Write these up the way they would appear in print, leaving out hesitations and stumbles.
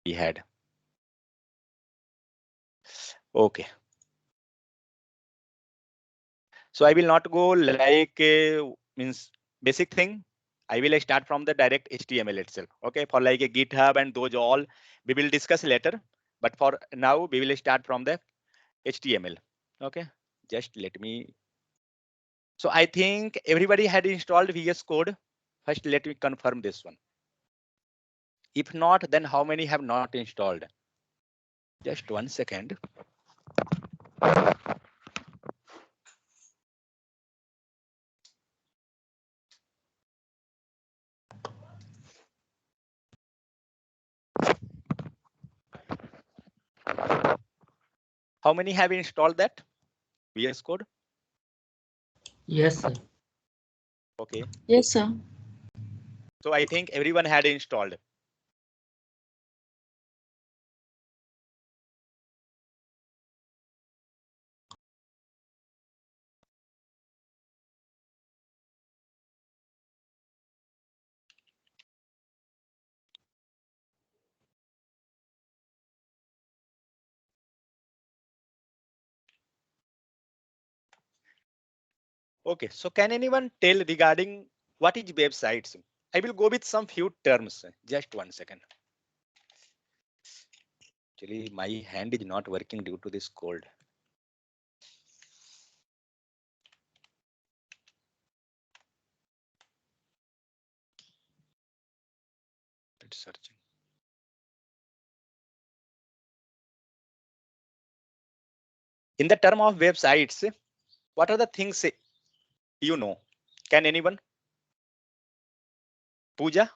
we had. Okay. So I will not go like means basic thing. I will start from the direct HTML itself. Okay, for like a GitHub and those all we will discuss later. But for now we will start from the HTML. Okay, just let me. So I think everybody had installed VS Code. First, let me confirm this one. If not, then how many have not installed? Just 1 second. How many have installed that VS Code? Yes, sir. Okay. Yes, sir. So I think everyone had installed. Okay, so can anyone tell regarding what is websites? I will go with some few terms. Just 1 second. Actually, my hand is not working due to this cold. It's searching. In the term of websites, what are the things you know? Can anyone? Pooja?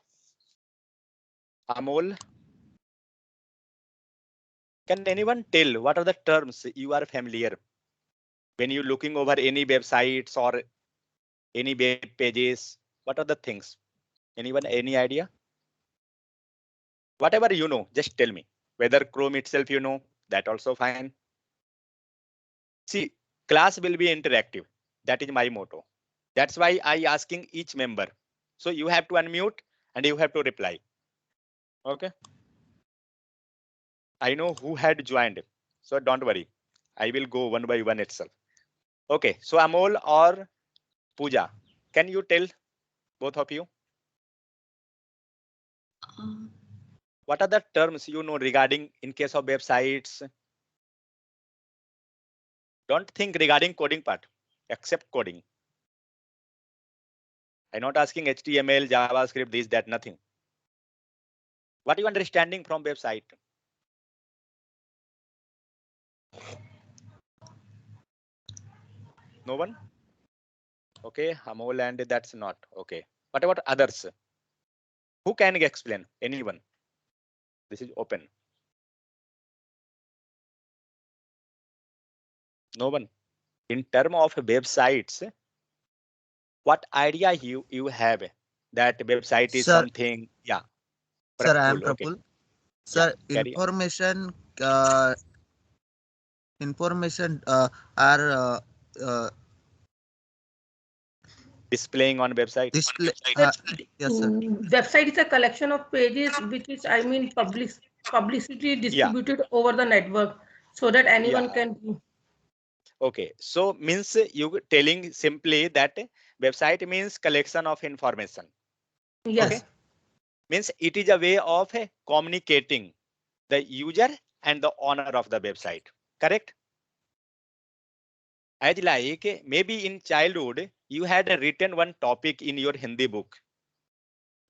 Amol? Can anyone tell what are the terms you are familiar when you're looking over any websites or any web pages? What are the things? Anyone, any idea? Whatever you know, just tell me. Whether Chrome itself you know, that also fine. See, class will be interactive. That is my motto. That's why I asking each member. So you have to unmute and you have to reply. Okay. I know who had joined. So don't worry. I will go one by one itself. Okay. So Amol or Pooja, can you tell both of you? What are the terms you know regarding in case of websites? Don't think regarding coding part, except coding. I'm not asking HTML, JavaScript, this, that, nothing. What are you understanding from website? No one? Okay, Amol and that's not. Okay. What about others? Who can explain? Anyone? This is open. No one. In term of websites, what idea you have that website is Sir, something? Yeah. sir, I am Praful. Okay. Praful. Yeah. Sir, Carry on. information are Displaying on website. display. Sir, Yes, sir. website is a collection of pages which is, I mean, publicity Yeah. distributed over the network so that anyone Yeah. can. Okay. So means you telling simply that website means collection of information. Okay. Yes. Means it is a way of communicating the user and the owner of the website. Correct? As like maybe in childhood, you had written one topic in your Hindi book.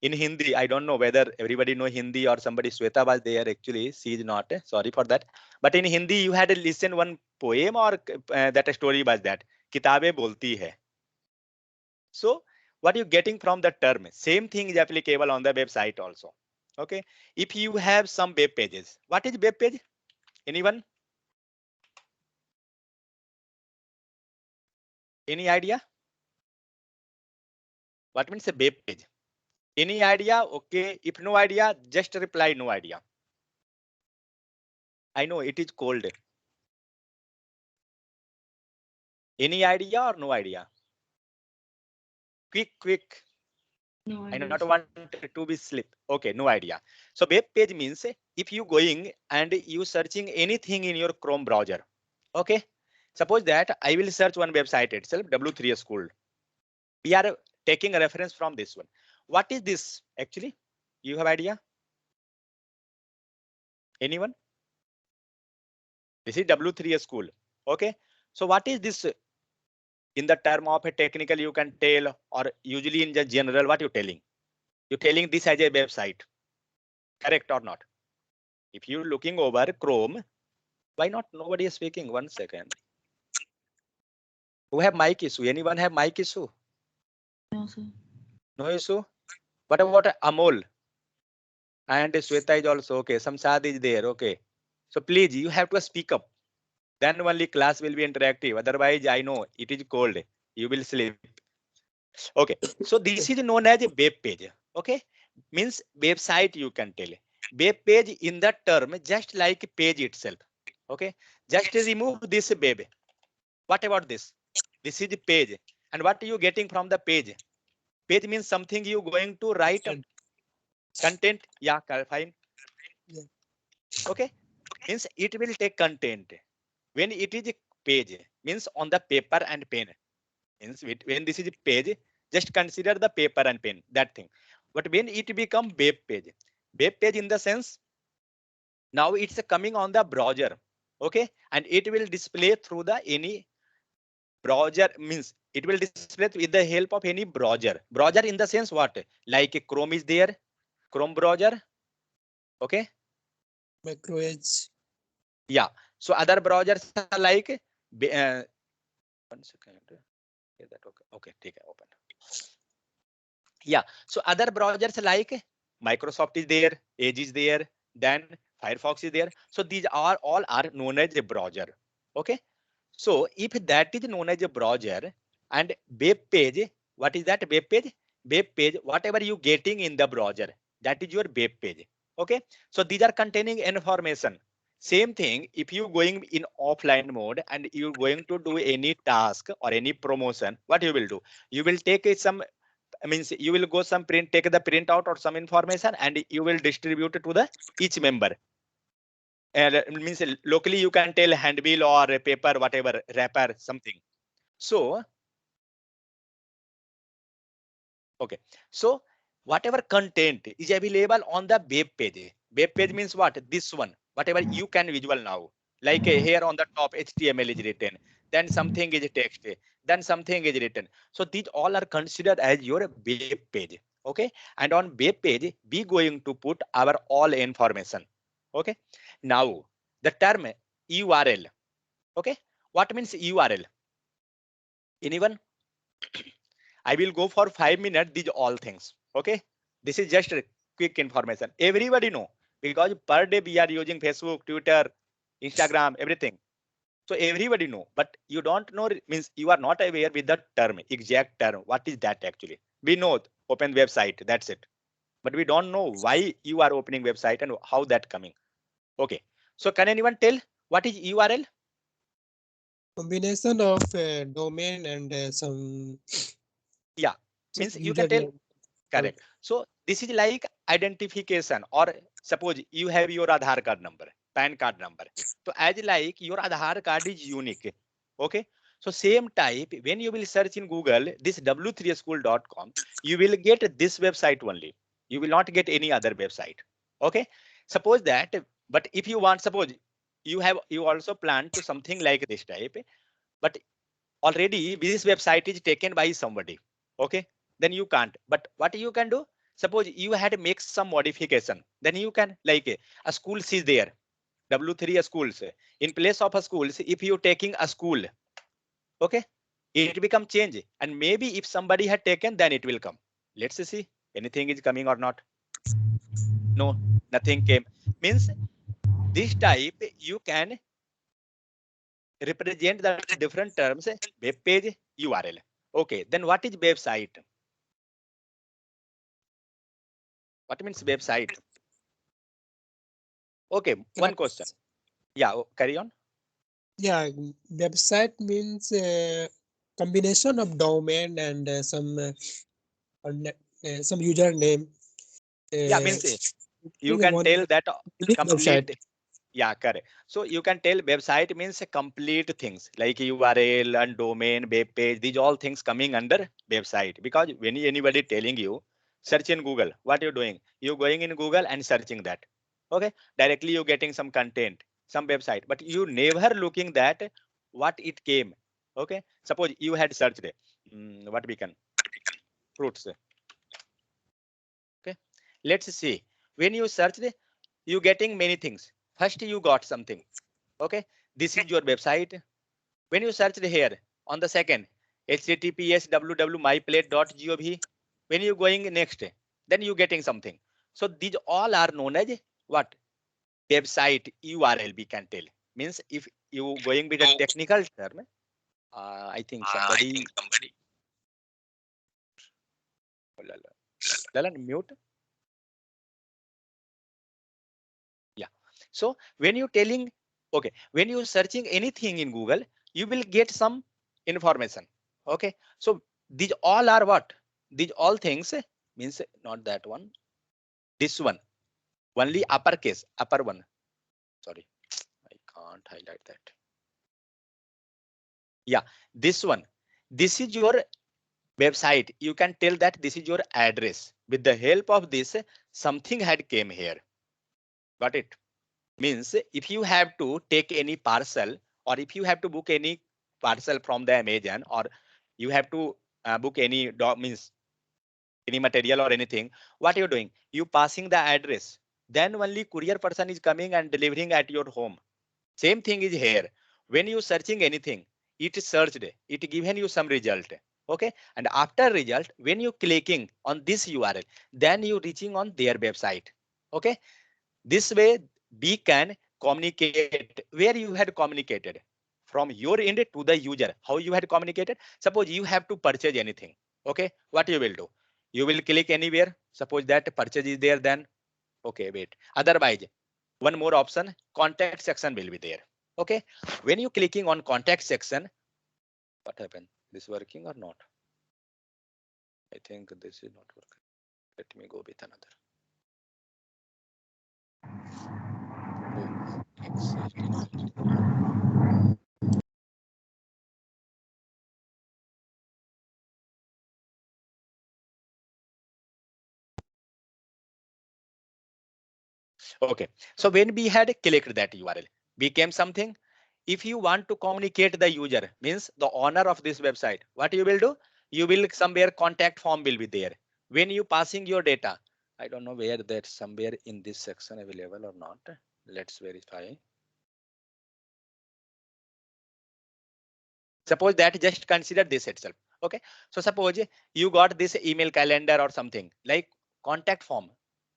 In Hindi, I don't know whether everybody know Hindi or somebody. Sweta was there actually. She is not. Sorry for that. But in Hindi, you had to listen one poem or that story was that. Kitabe bolti hai. So what you getting from the term? Same thing is applicable on the website also. Okay. If you have some web pages, what is web page? Anyone? Any idea? What means a web page? Any idea? Okay. If no idea, just reply no idea. I know it is cold. Any idea or no idea? Quick. No I idea. not want to be slip. Okay, no idea. So web page means if you going and you searching anything in your Chrome browser, okay, suppose that I will search one website itself, W3 School. We are taking a reference from this one. What is this actually? You have idea? Anyone? This is W3 School. Okay. So what is this in the term of a technical you can tell, or usually in the general, what you telling? You're telling this as a website. Correct or not? If you're looking over Chrome, why not nobody is speaking? 1 second. Who have mic issue? Anyone have mic issue? No, sir. No issue? What about Amol? And Sweta is also okay. Samsad is there. Okay. So please, you have to speak up. Then only class will be interactive. Otherwise, I know it is cold. You will sleep. Okay. So this is known as a web page. Okay. Means website you can tell. Web page in the term just like page itself. Okay. Just remove this web. What about this? This is the page. And what are you getting from the page? Page means something you going to write content. Yeah, fine. Yeah. Okay. Means it will take content. When it is a page, means on the paper and pen. Means when this is a page, just consider the paper and pen, that thing. But when it become web page in the sense, now it's coming on the browser. Okay. And it will display through the any browser, means it will display with the help of any browser. Browser in the sense what? Like Chrome is there, Chrome browser. Okay. Macro Edge. Yeah. So other browsers are like 1 second. Okay, that okay. Okay, take it open. Yeah. So other browsers like Microsoft is there, Edge is there, then Firefox is there. So these are all are known as a browser. Okay. So if that is known as a browser and web page, what is that web page? Web page, whatever you getting in the browser, that is your web page. Okay. So these are containing information. Same thing, if you going in offline mode and you're going to do any task or any promotion, what you will do? You will take some, means you will go some print, take the print out or some information and you will distribute it to the each member. And means locally you can tell handbill or a paper, whatever, wrapper, something. So, okay. So whatever content is available on the web page. Web page means what? This one, whatever you can visual now. Like here on the top, HTML is written, then something is text, then something is written. So these all are considered as your web page. Okay. And on web page, we going to put our all information. Okay. Now the term URL. Okay. What means URL? Anyone? I will go for 5 minutes, these all things. Okay. This is just a quick information. Everybody know because per day we are using Facebook, Twitter, Instagram, everything. So everybody know, but you don't know, means you are not aware with the term, exact term. What is that actually? We know open website, that's it. But we don't know why you are opening website and how that coming. Okay. So can anyone tell what is URL? Combination of domain and some Yeah. Means you can tell. username. Correct. So this is like identification, or suppose you have your Aadhaar card number, PAN card number. So as like your Aadhaar card is unique. Okay. So same type, when you will search in Google, this w3school.com, you will get this website only. You will not get any other website. Okay. Suppose that, but if you want, suppose you also plan to something like this type, but already this website is taken by somebody. Okay. Then you can't. But what you can do? Suppose you had to make some modification. Then you can, like a school is there. W3 schools. In place of a schools, if you're taking a school, okay, it become change. And maybe if somebody had taken, then it will come. Let's see anything is coming or not. No, nothing came. Means this type you can represent the different terms, web page, URL. Okay, then what is website? What means website? Okay, one question. Yeah, carry on. Yeah, website means combination of domain and some username. Yeah, means you can tell that unique complete. website. Yeah, correct. So you can tell website means complete things like URL and domain, web page. These all things coming under website, because when anybody telling you search in Google, what you're doing? You're going in Google and searching that. Okay, directly you're getting some content, some website, but you never looking that what it came. Okay, suppose you had searched what we can fruits. Okay, let's see. When you search, you getting many things. First, you got something. Okay, this is your website. When you search here on the second, https www.myplate.gov. When you going next, then you getting something. So these all are known as what? Website URL, we can tell. Means if you going with a technical term, I think somebody. Lalan, mute. Yeah. So when you telling, okay, when you searching anything in Google, you will get some information. Okay. So these all are what? These all things means not that one. This one. Only uppercase, upper one. Sorry, I can't highlight that. Yeah, this one. This is your website. You can tell that this is your address. With the help of this, something had came here. Got it? Means if you have to take any parcel, or if you have to book any parcel from the Amazon, or you have to book any means any material or anything, what you're doing? You passing the address. Then only courier person is coming and delivering at your home. Same thing is here. When you searching anything, it searched, it given you some result. Okay, and after result, when you clicking on this URL, then you reaching on their website. Okay, this way we can communicate where you had communicated from your end to the user. How you had communicated? Suppose you have to purchase anything. Okay, what you will do? You will click anywhere. Suppose that purchase is there, then okay, wait. Otherwise, one more option, contact section will be there. Okay, when you clicking on contact section, what happened? This working or not? I think this is not working. Let me go with another. Oh, okay, so when we had clicked that URL, became something. If you want to communicate the user, means the owner of this website, what you will do? You will somewhere contact form will be there. When you passing your data, I don't know where that somewhere in this section available or not. Let's verify. Suppose that just consider this itself. Okay, so suppose you got this email calendar or something like contact form.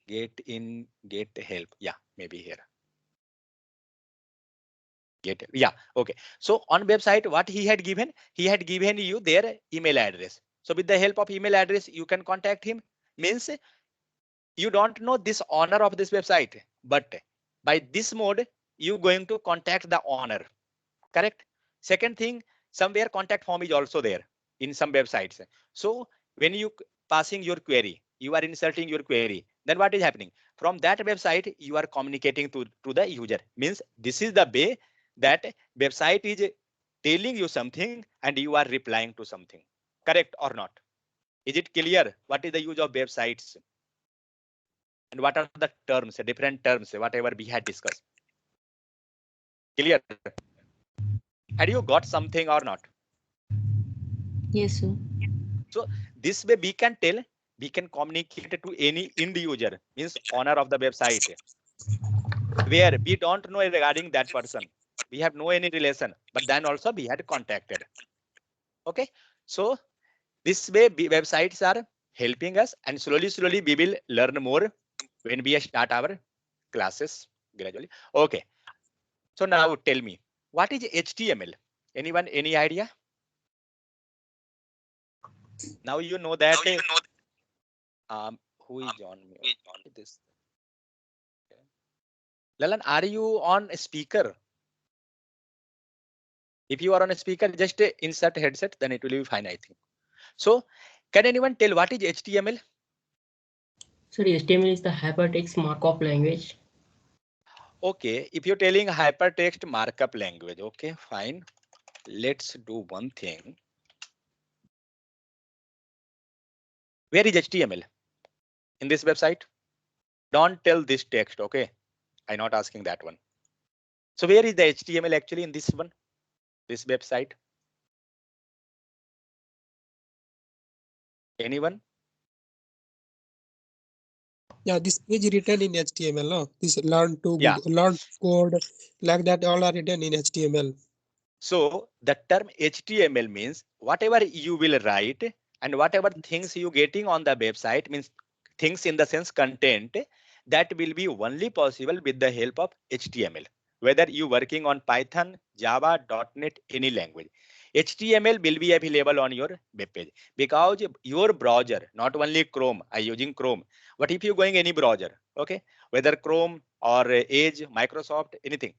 Get help. Yeah, maybe here. Yeah, okay. So on website, what he had given you their email address. So with the help of email address, you can contact him. Means you don't know this owner of this website, but by this mode, you going to contact the owner. Correct. Second thing, somewhere contact form is also there in some websites. So when you passing your query, you are inserting your query, then what is happening? From that website, you are communicating to the user. Means this is the way that website is telling you something and you are replying to something. Correct or not? Is it clear? What is the use of websites? And what are the terms, different terms, whatever we had discussed? Clear? Had you got something or not? Yes, sir. So this way we can tell, we can communicate to any end user, means owner of the website, where we don't know regarding that person. We have no any relation, but then also we had contacted. Okay, so this way websites are helping us, and slowly we will learn more when we start our classes gradually. Okay, so now tell me, what is HTML? Anyone, any idea? Now you know that who is on me? This Lalan, are you on a speaker? If you are on a speaker, just insert headset, then it will be fine, I think. So can anyone tell what is HTML? Sorry, HTML is the hypertext markup language. Okay, if you're telling hypertext markup language, okay, fine. Let's do one thing. Where is HTML in this website? Don't tell this text, okay? I'm not asking that one. So where is the HTML actually in this one, this website? Anyone? Yeah, this page written in HTML. No, this learn to Yeah. learn code like that. All are written in HTML. So the term HTML means whatever you will write and whatever things you getting on the website, means things in the sense content, that will be only possible with the help of HTML. Whether you working on Python, Java, .NET, any language, HTML will be available on your web page, because your browser, not only Chrome, I using Chrome, but if you going any browser, okay, whether Chrome or Edge, Microsoft, anything,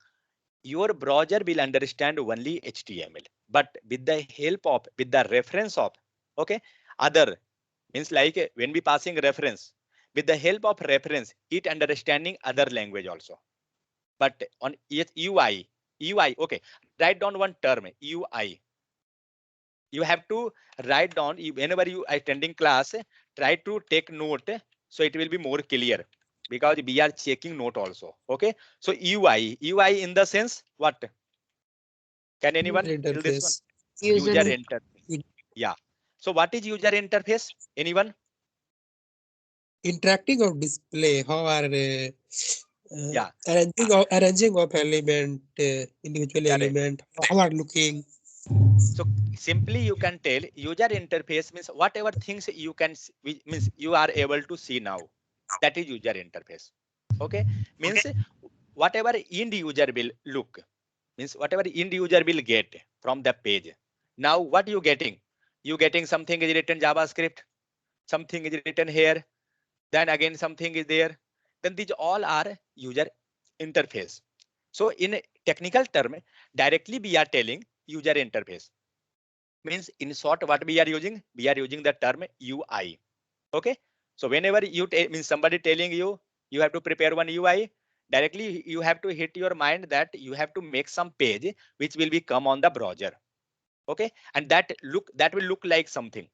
your browser will understand only HTML, but with the help of, with the reference of, okay, other, means like when we passing reference, with the help of reference, it understanding other language also. But on UI, okay, write down one term, UI. You have to write down, whenever you are attending class, try to take note, so it will be more clear, because we are checking note also, okay? So UI in the sense what? Can anyone tell this one? Interface. User User interface. Yeah. So what is user interface? Anyone? Interacting of display. How are Yeah. arranging of element, individual Correct. element. How are looking. So simply you can tell user interface means whatever things you can means you are able to see now. That is user interface. Okay. Means whatever end user will look, means whatever end user will get from the page. Now what you getting? You getting something is written JavaScript, something is written here, then again something is there. Then these all are user interface. So in a technical term, directly we are telling user interface. Means in short, what we are using? We are using the term UI. Okay. So whenever you means somebody telling you, you have to prepare one UI, directly you have to hit your mind that you have to make some page which will be come on the browser. Okay. And that will look like something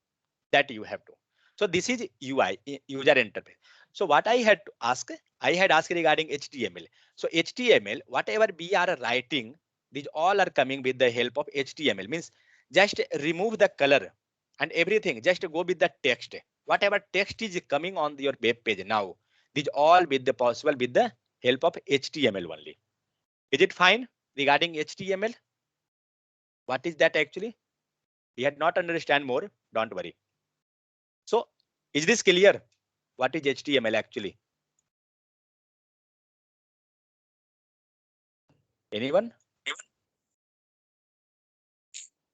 that you have to. So this is UI, user interface. So what I had to ask, I had asked regarding HTML. So HTML, whatever we are writing, these all are coming with the help of HTML. Means just remove the color and everything, just go with the text. Whatever text is coming on your web page now, these all with the possible with the help of HTML only. Is it fine regarding HTML? What is that actually? We had not understand more, don't worry. So is this clear? What is HTML actually? Anyone?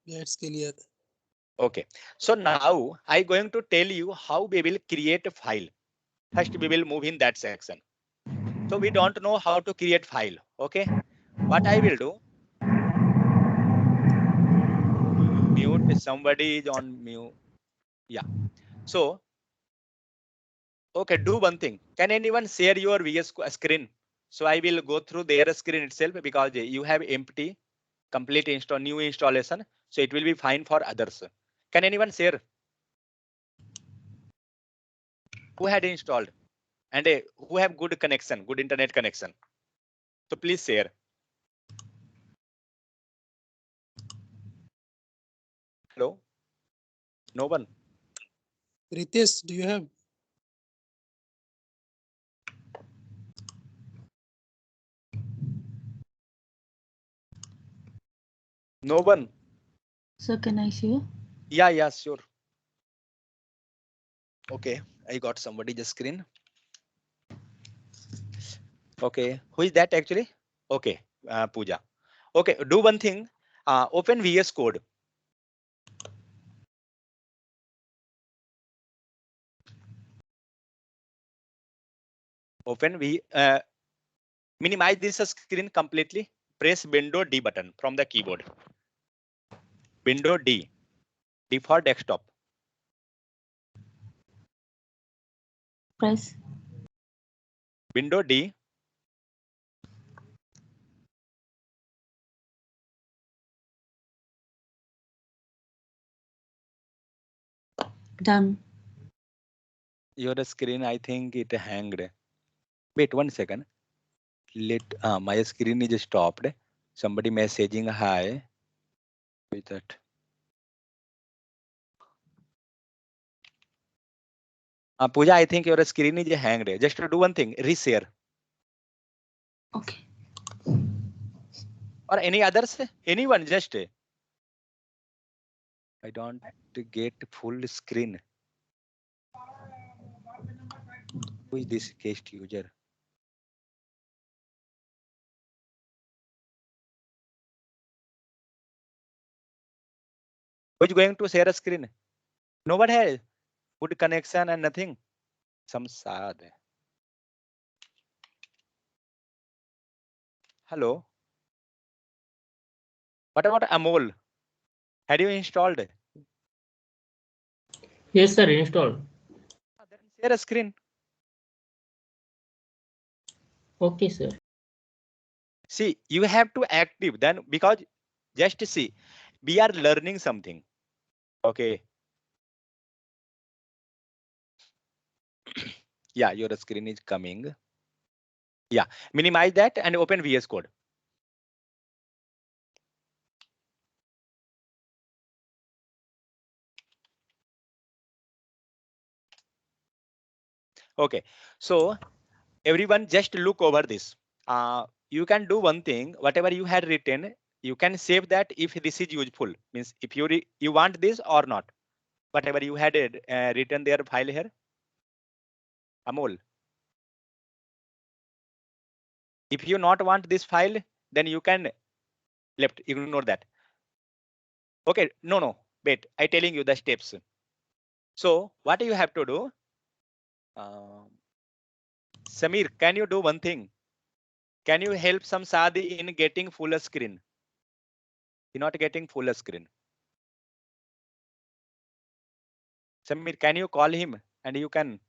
That's clear. Okay. So now I'm going to tell you how we will create a file. First, we will move in that section. So we don't know how to create file. Okay. What I will do? Mute. Somebody is on mute. Yeah. So, okay, do one thing. Can anyone share your VS screen? So I will go through their screen itself, because you have empty complete new installation. So it will be fine for others. Can anyone share? Who had installed and who have good connection, good internet connection? So please share. Hello? No one? Ritesh, do you have? No one? So can I share? Yeah, sure. Okay, I got somebody the screen. Okay, who is that actually? Okay, Pooja. Okay, do one thing. Open VS Code. Open minimize this screen completely. Press Window D button from the keyboard. Window D for desktop. Press. Window D. Done. Your screen, I think it hanged. Wait 1 second. Let my screen is stopped. Somebody messaging hi. With that. Pooja, I think your screen is hanged. Just to do one thing, reshare. Okay. Or any others? Anyone just. I don't get full screen. Who is this guest user? Who is going to share a screen? Nobody has good connection and nothing. Some sad. Hello. What about Amol? Had you installed? Yes, sir, installed. Then share a screen. Okay, sir. See, you have to active then because just see, we are learning something. Okay. Yeah, your screen is coming. Yeah, minimize that and open VS Code. Okay, so everyone just look over this. You can do one thing, whatever you had written, you can save that if this is useful. Means if you want this or not, whatever you had written their file here. Amol. If you not want this file, then you can ignore that. Okay, no, wait, I telling you the steps. So what you have to do? Samir, can you do one thing? Can you help some Sadi in getting full screen? You're not getting full screen. Samir, can you call him and you can?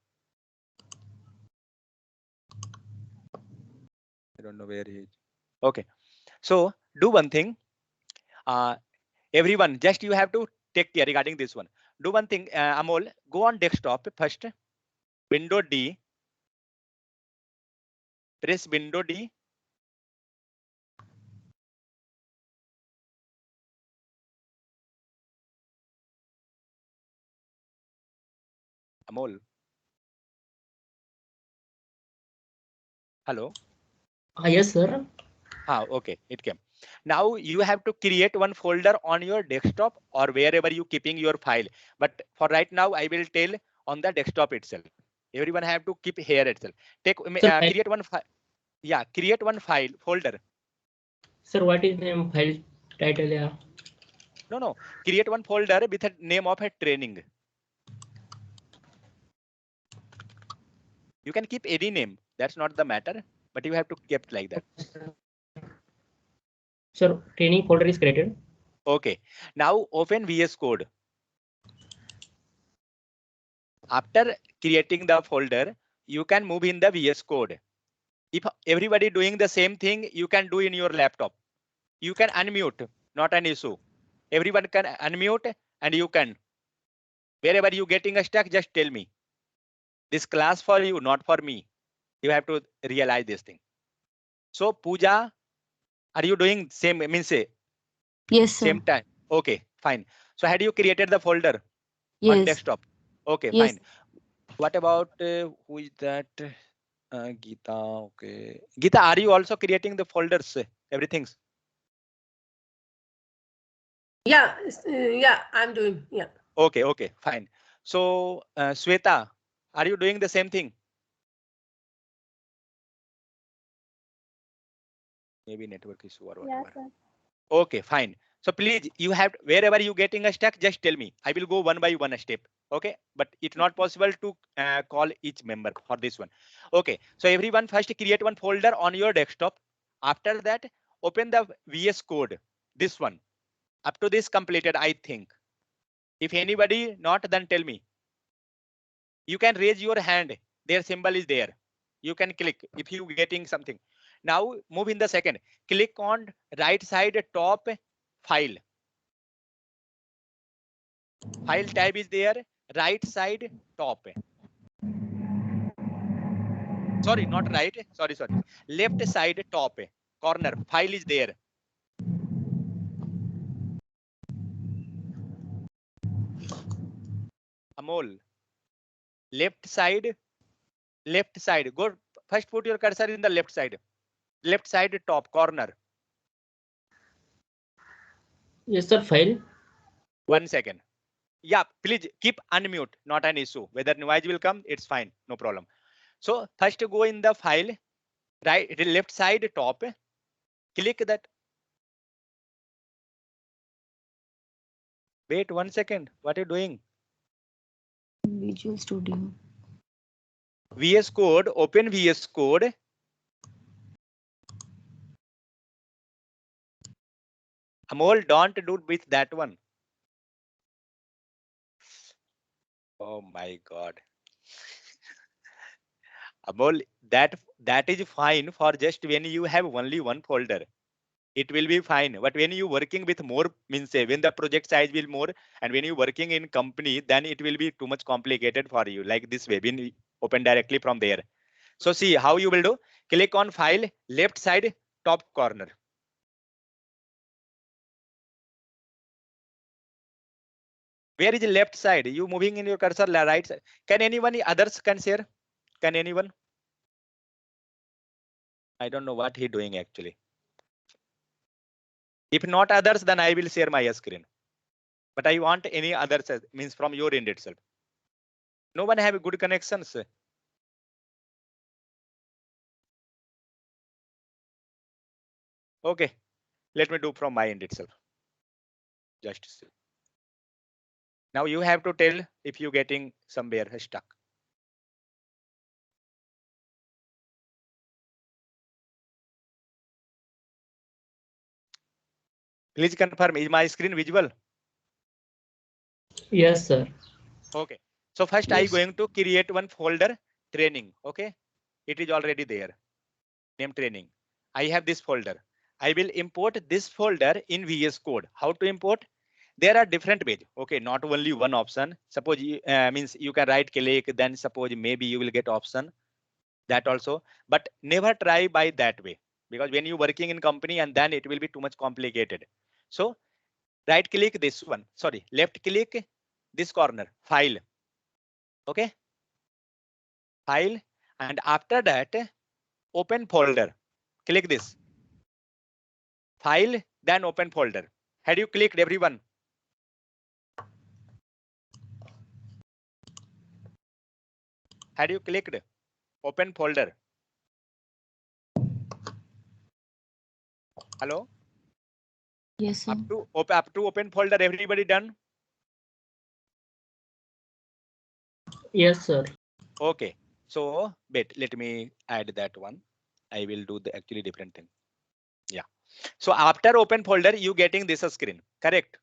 I don't know where he is. Okay, so do one thing. Everyone, just you have to take care regarding this one. Do one thing, Amol, go on desktop first. Window D. Press Window D. Amol. Hello. Yes, sir. Okay, it came. Now you have to create one folder on your desktop or wherever you keeping your file. But for right now, I will tell on the desktop itself. Everyone have to keep here itself. Take Sir, create one file. Yeah, create one file folder. Sir, what is the name file title? Yeah. No. Create one folder with a name of a training. You can keep any name. That's not the matter. But you have to keep like that. Sir, training folder is created. Okay. Now open VS Code. After creating the folder, you can move in the VS Code. If everybody doing the same thing, you can do in your laptop. You can unmute, not an issue. Everyone can unmute and you can. Wherever you getting a stuck, just tell me. This class for you, not for me. You have to realize this thing. So Pooja, are you doing same, means say Yes, sir. same time? Okay, fine. So had you created the folder on Yes. desktop? Okay, Yes. fine. What about who is that? Geeta. Okay. Geeta, are you also creating the folders? Everything's. Yeah, yeah, I'm doing. Yeah. Okay, fine. So Sweta, are you doing the same thing? Maybe network issue or whatever. Yes, sir. Okay, fine. So please, you have wherever you getting a stack, just tell me. I will go one by one step. Okay, but it's not possible to call each member for this one. Okay, so everyone first create one folder on your desktop. After that, open the VS Code. This one. Up to this completed, I think. If anybody not, then tell me. You can raise your hand. Their symbol is there. You can click if you getting something. Now move in the second. Click on right side top file. File tab is there. Right side top. Sorry, not right. Sorry. Left side top corner. File is there. Amol. Left side. Go first. Put your cursor in the left side. Left side top corner. Yes, sir. File. 1 second. Yeah, please keep unmute. Not an issue. Whether noise will come, it's fine. No problem. So first go in the file. Right, left side top. Click that. Wait 1 second. What are you doing? Visual Studio. VS Code. Open VS Code. Amol, don't do with that one. Oh my God. Amol, that is fine for just when you have only one folder. It will be fine. But when you working with more, means say when the project size will more, and when you working in company, then it will be too much complicated for you. Like this way, when you open directly from there. So see how you will do. Click on file, left side top corner. Where is the left side? You moving in your cursor right side. Can anyone others can share? Can anyone? I don't know what he doing actually. If not others, then I will share my screen. But I want any others, means from your end itself. No one have good connections. Okay, let me do from my end itself. Just see. Now you have to tell if you getting somewhere stuck. Please confirm, is my screen visible? Yes, sir. Okay. So first I Yes. going to create one folder training. Okay. It is already there. Name training. I have this folder. I will import this folder in VS Code. How to import? There are different ways. Okay, not only one option. Suppose you, means you can right click, then suppose maybe you will get option. That also, but never try by that way, because when you working in company and then it will be too much complicated. So right click this one. Sorry, left click this corner, file. Okay, file, and after that open folder. Click this file, then open folder. Had you clicked everyone? Had you clicked open folder? Hello? Yes, sir. Up to open folder, everybody done? Yes, sir. Okay. So wait, let me add that one. I will do the actually different thing. Yeah. So after open folder, you getting this screen, correct?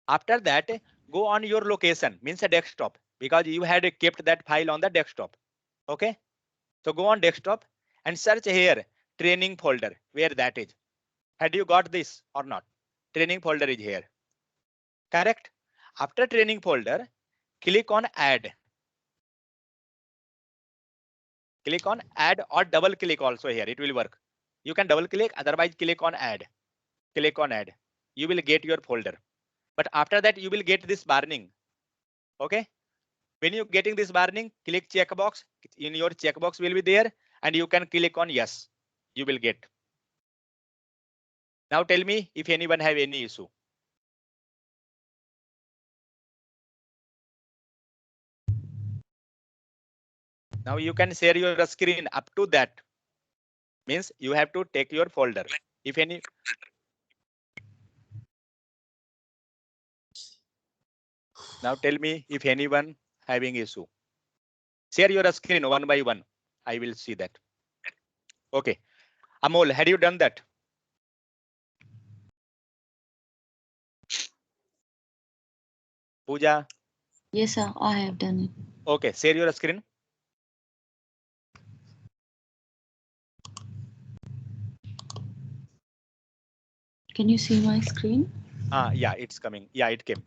After that, go on your location, means a desktop, because you had kept that file on the desktop. Okay. So go on desktop and search here training folder, where that is. Had you got this or not? Training folder is here. Correct. After training folder, click on add. Click on add or double click also here. It will work. You can double click, otherwise click on add. Click on add. You will get your folder. But after that, you will get this warning. Okay. When you getting this warning, click checkbox. In your checkbox will be there, and you can click on yes. You will get. Now tell me if anyone have any issue. Now you can share your screen up to that. Means you have to take your folder. If any. Now tell me if anyone having issue. Share your screen one by one. I will see that. Okay. Amol, had you done that? Pooja? Yes, sir. I have done it. Okay. Share your screen. Can you see my screen? Yeah, it's coming. Yeah, it came.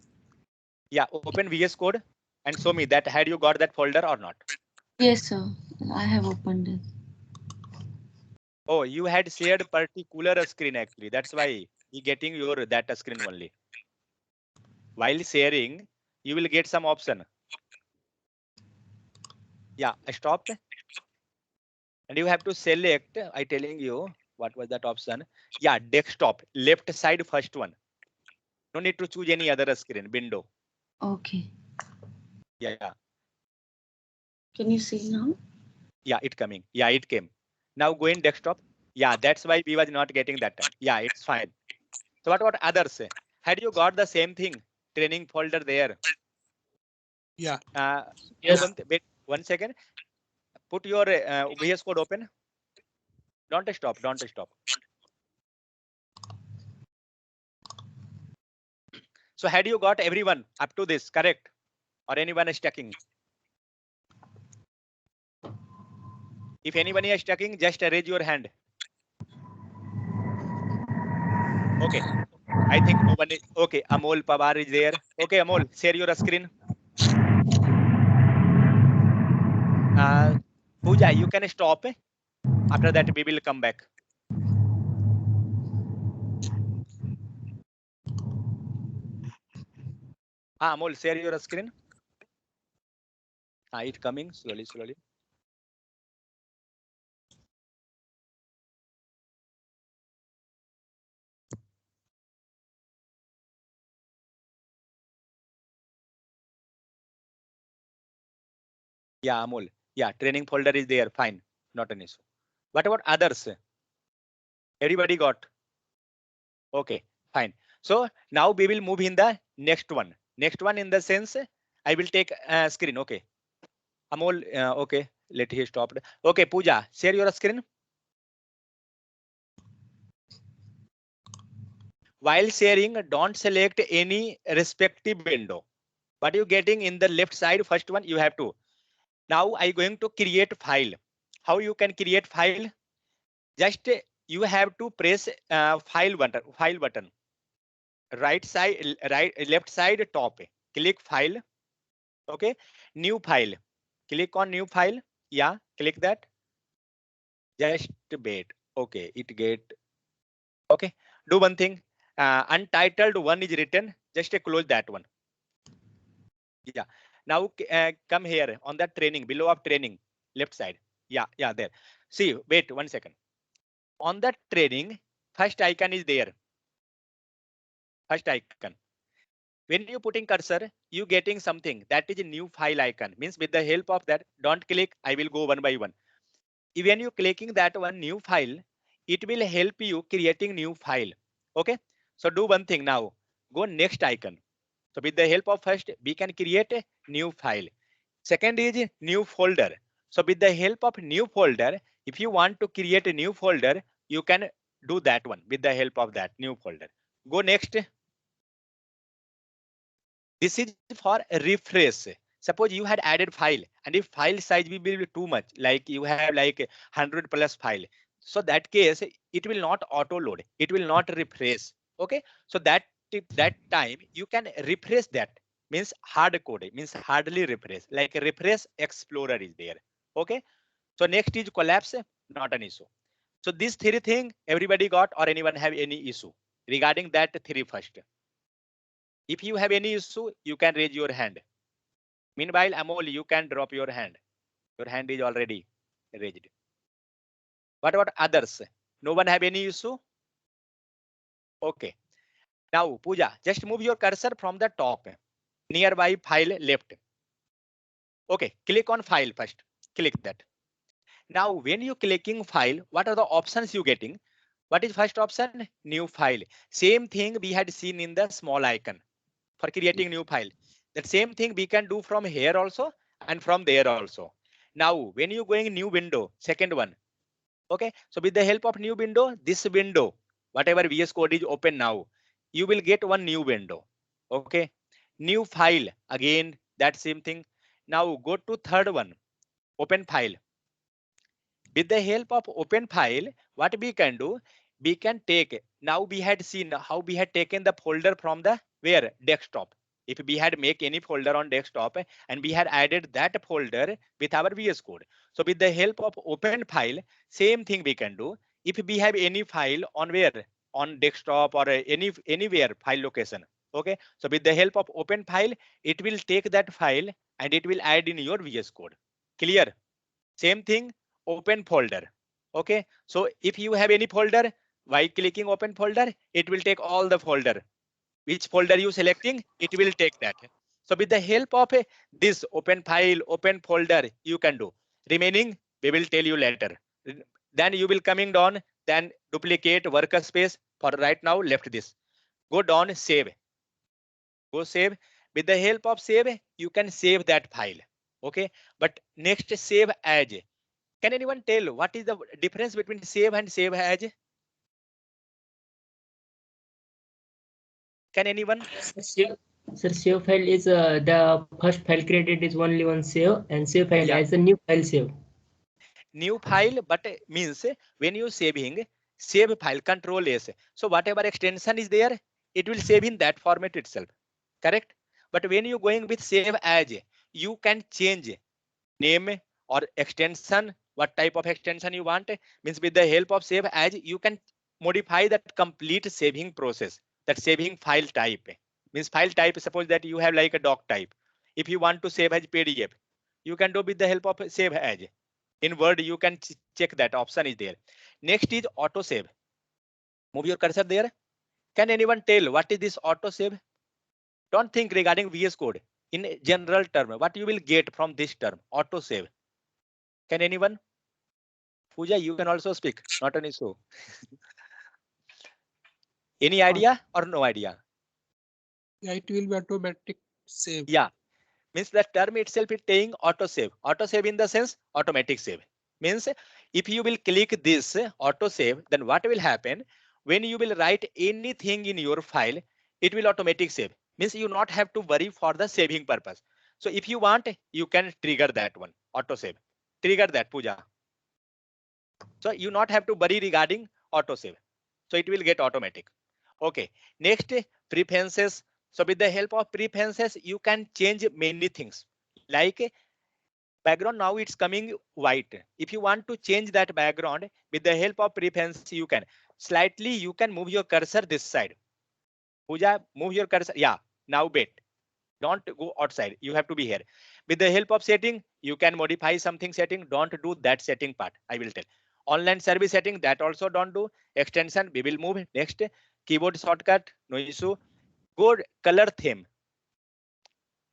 Yeah, open VS Code and show me that had you got that folder or not. Yes, sir. I have opened it. Oh, you had shared particular screen actually. That's why you getting your that screen only. While sharing, you will get some option. Yeah, stop. And you have to select. I telling you what was that option. Yeah, desktop, left side first one. No need to choose any other screen window. Okay. Yeah, Can you see now? yeah, it coming. Yeah, it came. Now go in desktop. Yeah, that's why we was not getting that time. Yeah, it's fine. So what about others? Had you got the same thing? Training folder there. Yeah. Yes. Wait 1 second. Put your VS Code open. Don't stop. Don't stop. So had you got everyone up to this correct, or anyone is checking? If anyone is checking, just raise your hand. Okay. I think no one is. Okay, Amol Pawar is there. Okay, Amol, share your screen. Pooja, you can stop. After that, we will come back. Amol, share your screen. It coming slowly, slowly. Yeah, Amol. Yeah, training folder is there. Fine, not an issue. What about others? Everybody got? Okay, fine. So now we will move in the next one. Next one in the sense, I will take screen. Okay. Amol, okay. Let he stop. Okay, Pooja, share your screen. While sharing, don't select any respective window. What you getting in the left side, first one, you have to. Now I going to create file. How you can create file? Just you have to press file button. Right side, left side top. Click file. Okay. New file. Click on new file. Yeah, click that. Just wait. Okay, it get. Okay. Do one thing. Untitled one is written. Just close that one. Yeah. Now come here on that training, below of training, left side. Yeah, there. See, wait 1 second. On that training, first icon is there. First icon. When you putting cursor, you getting something that is a new file icon. Means with the help of that, don't click. I will go one by one. When you clicking that one new file, it will help you creating new file. Okay. So do one thing now. Go next icon. So with the help of first, we can create a new file. Second is new folder. So with the help of new folder, if you want to create a new folder, you can do that one with the help of that new folder. Go next. This is for refresh. Suppose you had added file and if file size will be too much, like you have like 100 plus file. So that case, it will not auto load. It will not refresh. Okay. So that time you can refresh that means hard code means hardly refresh like refresh explorer is there. Okay. So next is collapse, not an issue. So these three thing everybody got or anyone have any issue regarding that three first. If you have any issue, you can raise your hand. Meanwhile, Amol, you can drop your hand. Your hand is already raised. What about others? No one have any issue? Okay. Now, Pooja, just move your cursor from the top. Nearby file left. Okay, click on file first. Click that. Now, when you clicking file, what are the options you getting? What is first option? New file. Same thing we had seen in the small icon for creating new file. That same thing we can do from here also and from there also. Now, when you going new window, second one. Okay, so with the help of new window, this window, whatever VS Code is open now, you will get one new window. Okay, new file again, that same thing. Now go to third one, open file. With the help of open file, what we can do, we can take Now we had seen how we had taken the folder from the where desktop. If we had make any folder on desktop and we had added that folder with our VS Code. So with the help of open file, same thing we can do. If we have any file on where on desktop or anywhere file location. Okay. So with the help of open file, it will take that file and it will add in your VS Code. Clear? Same thing, open folder. Okay. So if you have any folder, while clicking open folder, it will take all the folder. Which folder you selecting, it will take that. So with the help of this open file, open folder, you can do. Remaining, we will tell you later. Then you will coming down, then duplicate workspace. For right now, left this. Go down, save. Go save. With the help of save, you can save that file. Okay. But next, save as. Can anyone tell what is the difference between save and save as? Can anyone? Save file is the first file created is only one save, and save file Yeah. as a new file save. New file, but means when you saving, save file control S. So whatever extension is there, it will save in that format itself. Correct? But when you going with save as, you can change name or extension, what type of extension you want. Means with the help of save as, you can modify that complete saving process, that saving file type. Means file type, suppose that you have like a doc type. If you want to save as PDF, you can do with the help of save as. In Word, you can check that option is there. Next is auto save. Move your cursor there. Can anyone tell what is this auto save? Don't think regarding VS Code. In general term, what you will get from this term, auto save. Can anyone? Pooja, you can also speak, not an issue. Any idea or no idea? Yeah, it will be automatic save. Yeah, means the term itself is saying auto save. Auto save in the sense automatic save. Means if you will click this auto save, then what will happen? When you will write anything in your file, it will automatic save. Means you not have to worry for the saving purpose. So if you want, you can trigger that one, auto save. Trigger that, Pooja. So you not have to worry regarding auto save. So it will get automatic. Okay. Next, preferences. So with the help of preferences, you can change many things. Like background, now it's coming white. If you want to change that background with the help of preference, you can slightly, you can move your cursor this side. Pooja, move your cursor. Yeah, now wait. Don't go outside. You have to be here. With the help of setting, you can modify something setting. Don't do that setting part. I will tell. Online service setting, that also don't do. Extension, we will move. Next, keyboard shortcut, no issue. Go color theme.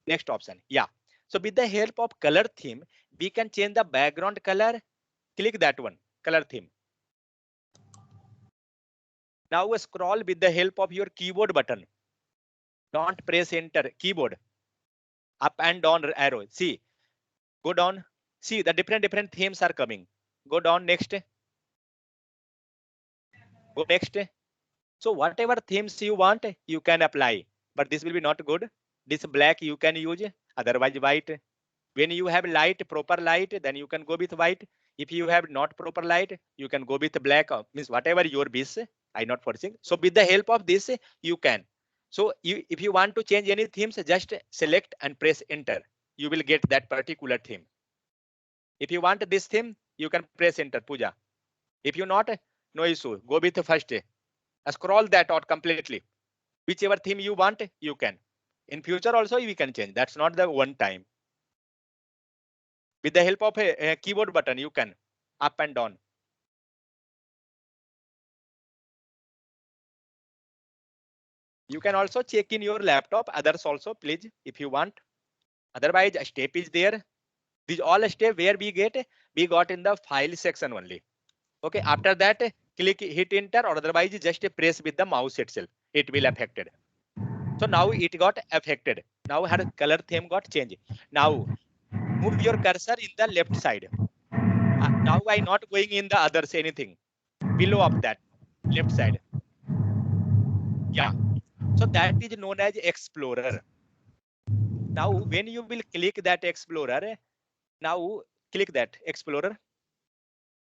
Next option. Yeah. So with the help of color theme, we can change the background color. Click that one, color theme. Now scroll with the help of your keyboard button. Don't press enter, keyboard. Up and down arrow. See, go down. See, the different themes are coming. Go down next. Go next. So whatever themes you want, you can apply. But this will be not good. This black you can use, otherwise white. When you have light, proper light, then you can go with white. If you have not proper light, you can go with black. Means whatever your wish, I not forcing. So with the help of this, you can. So if you want to change any themes, just select and press enter. You will get that particular theme. If you want this theme, you can press enter, Pooja. If you not, no issue. Go with the first. Scroll that out completely. Whichever theme you want, you can. In future also, we can change. That's not the one time. With the help of a keyboard button, you can up and down. You can also check in your laptop, others also, please, if you want. Otherwise, a step is there. These all step where we got in the file section only. Okay, after that, click hit enter, or otherwise just press with the mouse itself. It will affected. So now it got affected. Now her color theme got changed. Now move your cursor in the left side. Now I not going in the others anything. Below of that, left side. Yeah. So that is known as Explorer. Now, when you will click that Explorer, now click that Explorer.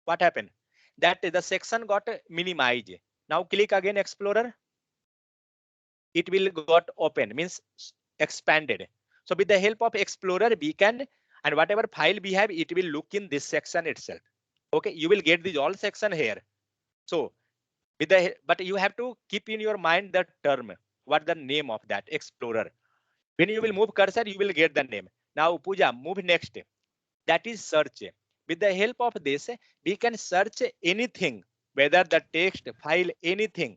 What happened? That the section got minimized. Now click again Explorer. It will got open, means expanded. So with the help of Explorer, we can, and whatever file we have, it will look in this section itself. Okay, you will get the all section here. So with the, but you have to keep in your mind the term, what the name of that Explorer. When you will move cursor, you will get the name. Now Pooja, move next. That is search. With the help of this, we can search anything, whether the text, file, anything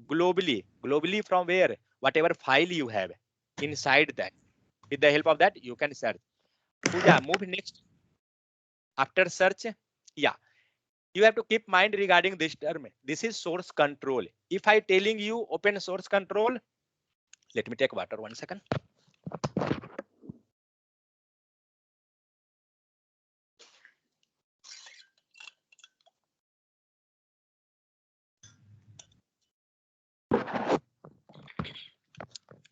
globally. Globally from where? Whatever file you have inside that. With the help of that, you can search. Pooja, move next. After search, yeah, you have to keep mind regarding this term. This is source control. If I telling you open source control, let me take water 1 second.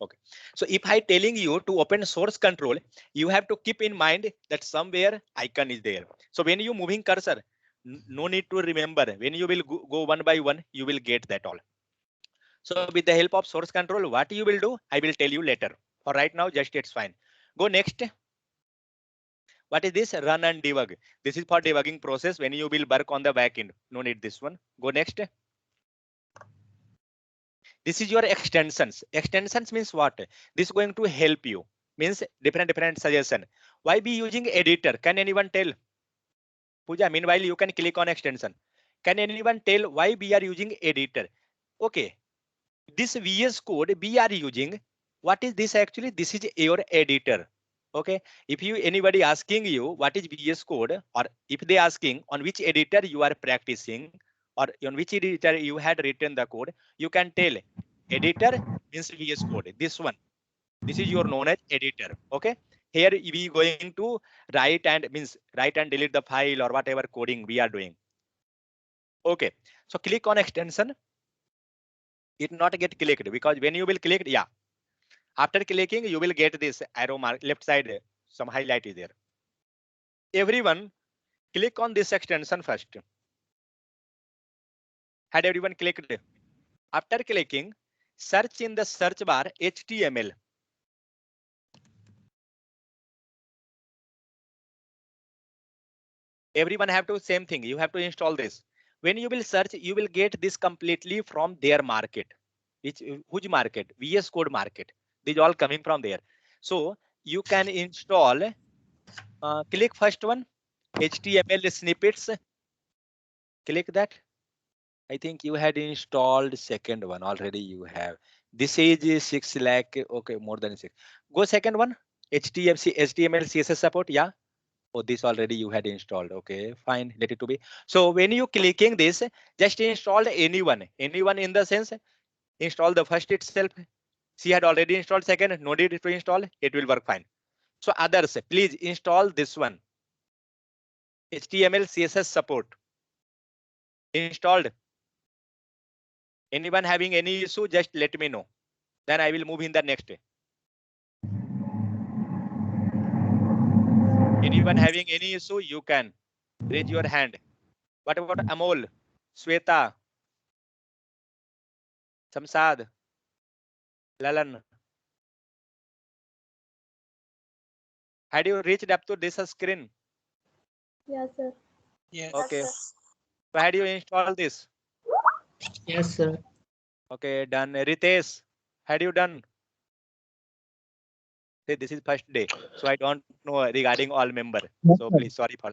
Okay, so if I telling you to open source control, you have to keep in mind that somewhere icon is there. So when you moving cursor, no need to remember. When you will go one by one, you will get that all. So with the help of source control, what you will do, I will tell you later. For right now, just it's fine. Go next. What is this? Run and debug. This is for debugging process when you will work on the backend. No need this one. Go next. This is your extensions. Extensions means what? This is going to help you. Means different suggestion. Why be using editor? Can anyone tell? Pooja, meanwhile you can click on extension. Can anyone tell why we are using editor? Okay. This VS Code we are using. What is this actually? This is your editor. Okay. If you anybody asking you what is VS Code, or if they asking on which editor you are practicing, or on which editor you had written the code, you can tell editor means VS Code. This one. This is your known as editor. Okay. Here we going to write and means write and delete the file or whatever coding we are doing. Okay. So click on extension. It not get clicked because when you will click, yeah. After clicking, you will get this arrow mark left side. Some highlight is there. Everyone click on this extension first. Had everyone clicked? After clicking, search in the search bar HTML. Everyone have to same thing. You have to install this. When you will search, you will get this completely from their market. Which market? VS Code market. These all coming from there. So you can install. Click first one, HTML snippets. Click that. I think you had installed second one already. You have. This is 6 lakh. Okay, more than 6. Go second one. HTML CSS support. Yeah. Oh, this already you had installed. Okay, fine. Let it to be. So when you clicking this, just install anyone. Anyone in the sense, install the first itself. She had already installed second. No need to install. It will work fine. So others, please install this one. HTML CSS support. Installed. Anyone having any issue, just let me know. Then I will move in the next. Anyone having any issue, you can raise your hand. What about Amol, Sweta, Samsad, Lalan? Had you reached up to this screen? Yes, sir. Yes. Okay. So had you installed this? Yes, sir. Okay, done. Ritesh, had you done? Say this is first day, so I don't know regarding all member. So please, sorry for.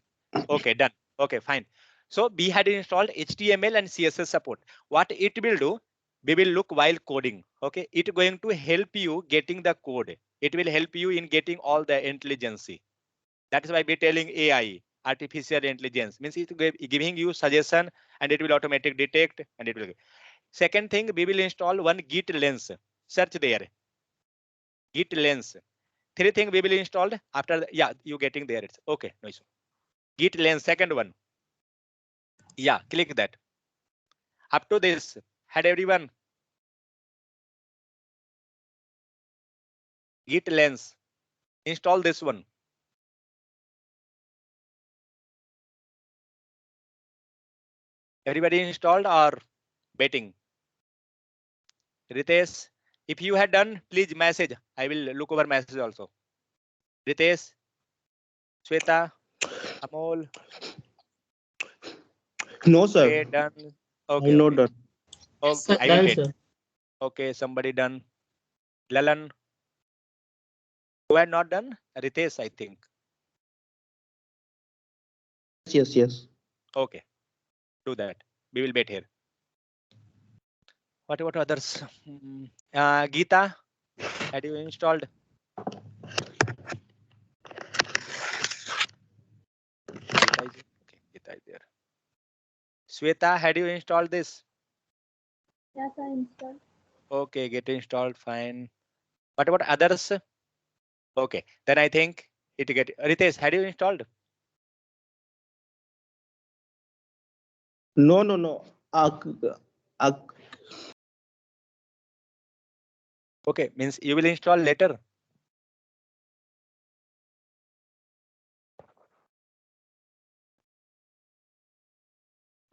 Okay, done. Okay, fine. So we had installed HTML and CSS support. What it will do, we will look while coding. Okay, it going to help you getting the code. It will help you in getting all the intelligence. That is why we're telling AI, artificial intelligence, means it's giving you suggestion and it will automatically detect and it will. Second thing, we will install one Git Lens. Search there. Git Lens. Three things we will install after. Yeah, you getting there. It's okay. No issue. Git Lens, second one. Yeah, click that. Up to this, had everyone Git Lens. Install this one. Everybody installed or waiting? Ritesh, if you had done, please message. I will look over message also. Ritesh, Shweta, Amol. No, sir. Okay, done. Okay, I'm not okay. done. Okay, I will Done, wait. sir. Okay, somebody done. Lalan. Who had not done? Ritesh, I think. Yes. Okay, do that. We will wait here. What about others? Geeta, had you installed? Geeta is okay. Geeta is there. Sweta, had you installed this? Yes, I installed. Okay, get installed. Fine. What about others? Okay, then I think it get. Ritesh, had you installed? No. Okay, means you will install later.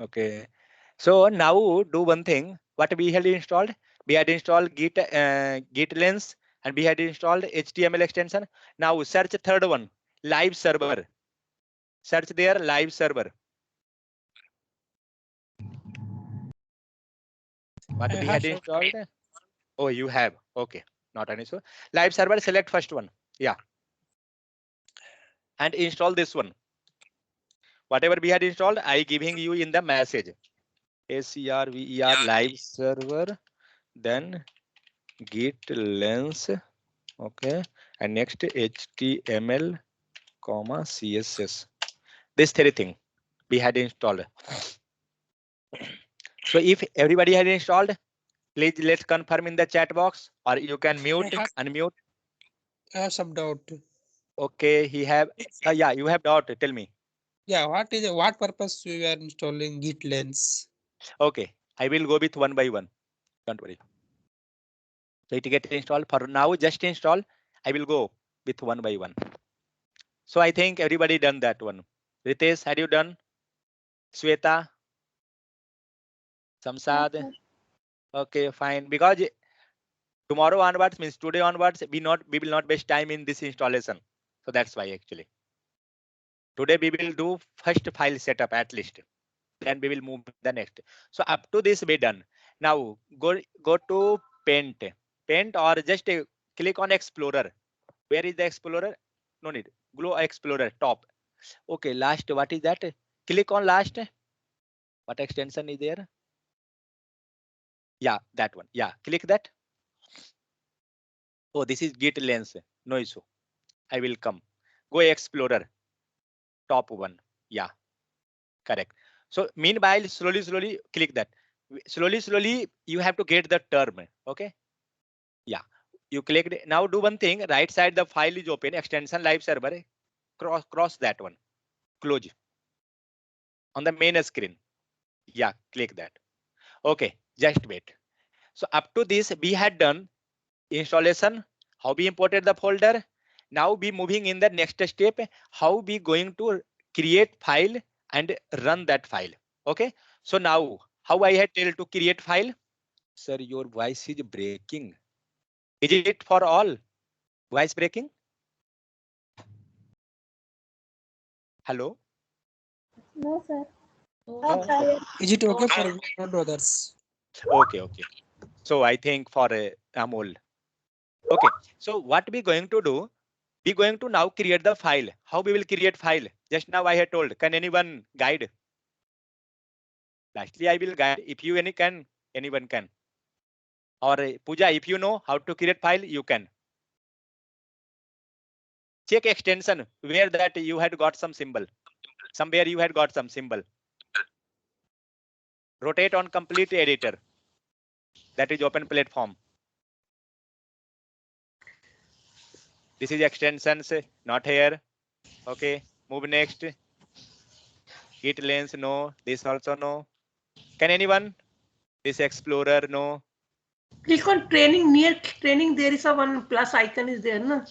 Okay, so now do one thing. What we had installed? We had installed Git Lens and we had installed HTML extension. Now search third one, live server. Search there, live server. What I we have had installed? Oh, you have. Okay, not an issue. Live server, select first one. Yeah. And install this one. Whatever we had installed, I giving you in the message. SCRVER live server, then Git Lens. Okay, and next HTML, CSS. This three thing we had installed. So if everybody had installed, please let's confirm in the chat box, or you can mute, unmute. I have some doubt. Okay, he have. Yeah, you have doubt. Tell me. Yeah, what purpose we are installing Git Lens? Okay, I will go with one by one. Don't worry. So it get installed. For now, just install. I will go with one by one. So I think everybody done that one. Ritesh, had you done? Sweta, Samsad. Yes, sir. Okay, fine. Because tomorrow onwards means today onwards, we will not waste time in this installation. So that's why actually. Today we will do first file setup at least. Then we will move the next. So up to this we done. Now go to paint. Paint or just click on Explorer. Where is the Explorer? No need. Go Explorer top. Okay, last, what is that? Click on last. What extension is there? Yeah, that one. Yeah, click that. Oh, this is Git Lens. No issue. I will come. Go Explorer. Top one. Yeah, correct. So meanwhile, slowly click that. Slowly, you have to get the term. Okay. Yeah, you clicked. Now do one thing. Right side, the file is open. Extension live server. Cross that one. Close on the main screen. Yeah, click that. Okay, just wait. So up to this, we had done installation, how we imported the folder. Now we moving in the next step, how we going to create file and run that file. Okay, so now how I had tell to create file. Sir, your voice is breaking. Is it for all? Voice breaking? Hello? No, sir. No? Is it okay for not others? Okay. So I think for Amol. Okay, so what we going to do? We going to now create the file. How we will create file? Just now I had told. Can anyone guide? Lastly, I will guide. If you anyone can. Or Pooja, if you know how to create file, you can. Check extension where that you had got some symbol. Somewhere you had got some symbol. Rotate on complete editor. That is open platform. This is extensions, not here. Okay, move next. Git Lens, no. This also no. Can anyone? This Explorer, no. Click on training. Near training, there is a one plus icon is there, no?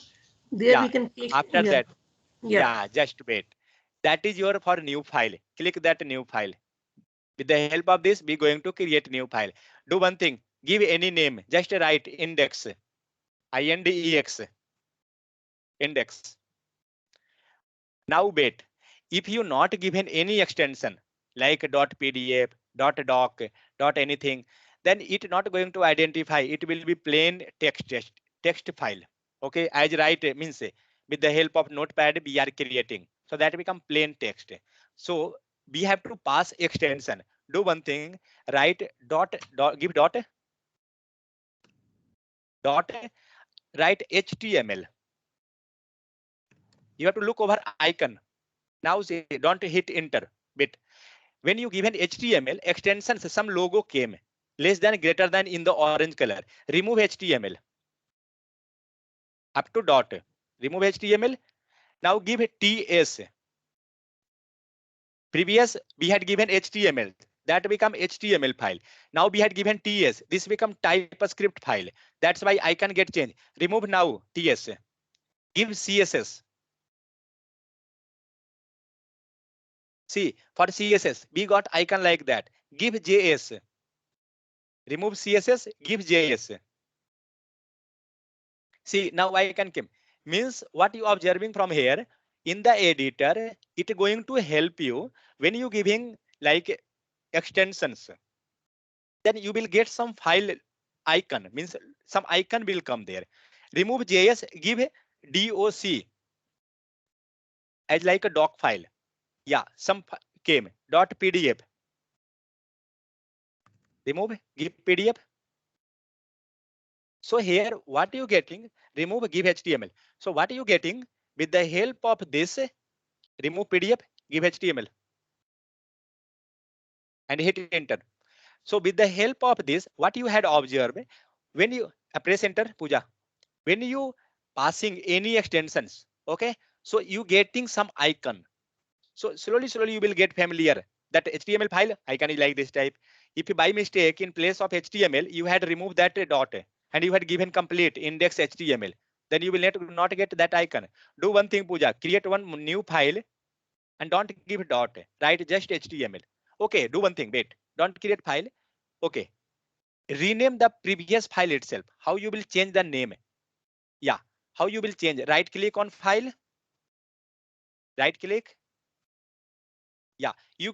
There Yeah, we can click. after that. Yeah. Yeah, just wait. That is your for new file. Click that new file. With the help of this, we're going to create new file. Do one thing. give any name, just write index, index, index. Now wait, if you not given any extension like .pdf, .doc, .anything, then it not going to identify. It will be plain text file. Okay, as write means with the help of notepad we are creating, so that become plain text. So we have to pass extension. Do one thing, write give dot write HTML. You have to look over icon. Now say don't hit enter bit. When you given HTML extensions, some logo came less than greater than in the orange color. Remove HTML up to dot. Remove HTML. Now give TS. Previous we had given HTML, that become HTML file. Now we had given TS, this become TypeScript file. That's why I can get change. Remove now TS. Give CSS. See, for CSS we got icon like that. Give JS. Remove CSS, give JS. See, now I can come. Means what you observing from here in the editor, it going to help you when you giving like extensions. Then you will get some file icon, means some icon will come there. Remove JS, give DOC as like a doc file. Yeah, some came .pdf. Remove, give PDF. So here what you getting? Remove, give HTML. So what are you getting with the help of this? Remove PDF, give HTML, and hit enter. So with the help of this, what you had observed when you press enter, Pooja, when you passing any extensions, okay, so you getting some icon. So slowly you will get familiar that HTML file icon is like this type. If by mistake in place of HTML you had removed that dot and you had given complete index HTML, then you will not get that icon. Do one thing, Pooja, create one new file and don't give dot, write just HTML. Okay, do one thing, wait, don't create file. Okay, rename the previous file itself. How you will change the name? Yeah, how you will change? Right click on file, right click. Yeah, you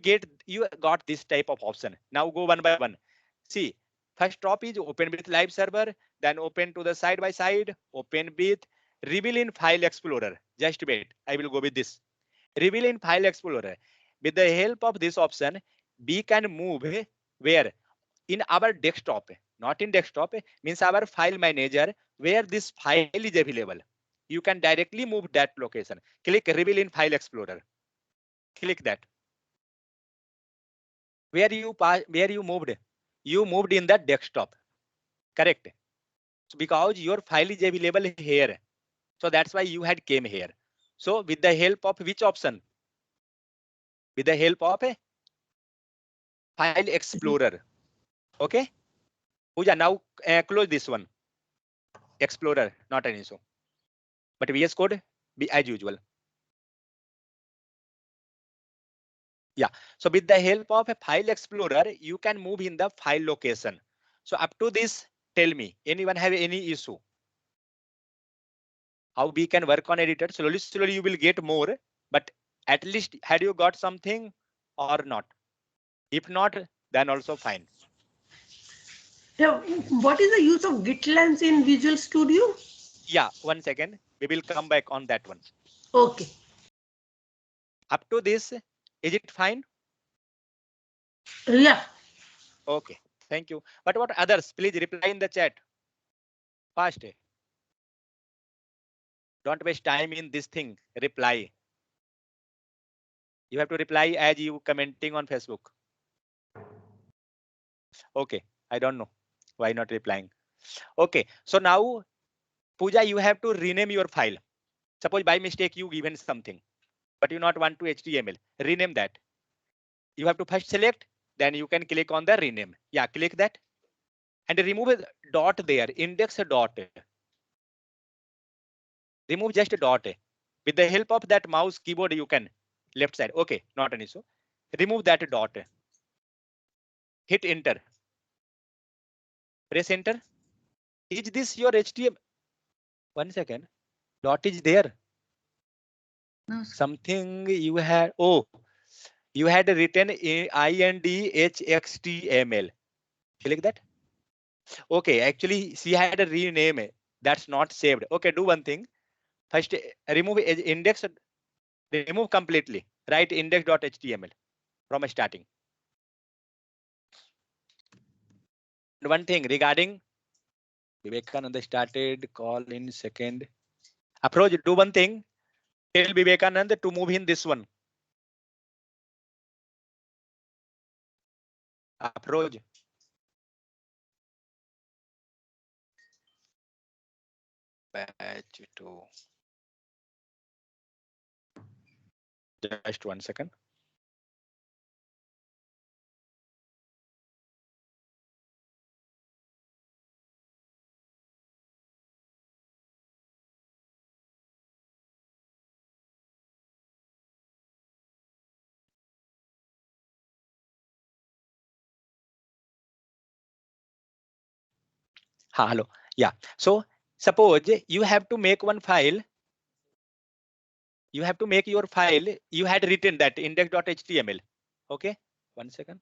got this type of option. Now go one by one. See, first top is open with live server, then open to the side by side, open with reveal in file explorer. Just wait, I will go with this. Reveal in file explorer. With the help of this option, we can move where in our desktop, not in desktop, means our file manager where this file is available. You can directly move that location. Click reveal in file explorer. Click that. Where you moved in the desktop, correct? So because your file is available here, so that's why you had came here. So with the help of which option? With the help of a file explorer. Okay, Pooja, now close this one. Explorer, not an issue, but VS Code be as usual. Yeah, so with the help of a file explorer, you can move in the file location. So up to this, tell me, anyone have any issue? How we can work on editor? Slowly you will get more, but at least had you got something or not? If not, then also fine. Yeah, what is the use of Git Lens in Visual Studio? Yeah, 1 second, we will come back on that one. Okay. Up to this, is it fine? Yeah. Okay, thank you. But what others? Please reply in the chat fast. Don't waste time in this thing. Reply. You have to reply as you commenting on Facebook. Okay, I don't know why not replying. Okay, so now Pooja, you have to rename your file. Suppose by mistake you given something, but you not want to HTML. Rename that. You have to first select, then you can click on the rename. Yeah, click that and remove a dot there. Index a dot. Remove just a dot. With the help of that mouse keyboard, you can left side. Okay, not an issue. Remove that dot. Hit enter. Press enter. Is this your HTML? One second. Dot is there. No, sir. Something you had. Oh, you had written INDHXTML. Click that. Okay, actually, she had a rename. That's not saved. Okay, do one thing. First, remove index. Remove completely. Write index.html from starting. One thing regarding Vivekananda started call in second. Approach. Do one thing. Tell Vivekananda to move in this one. Approach. Batch 2. Just 1 second. Hello. Yeah. So suppose you have to make one file. You have to make your file. You had written that index.html. Okay. 1 second.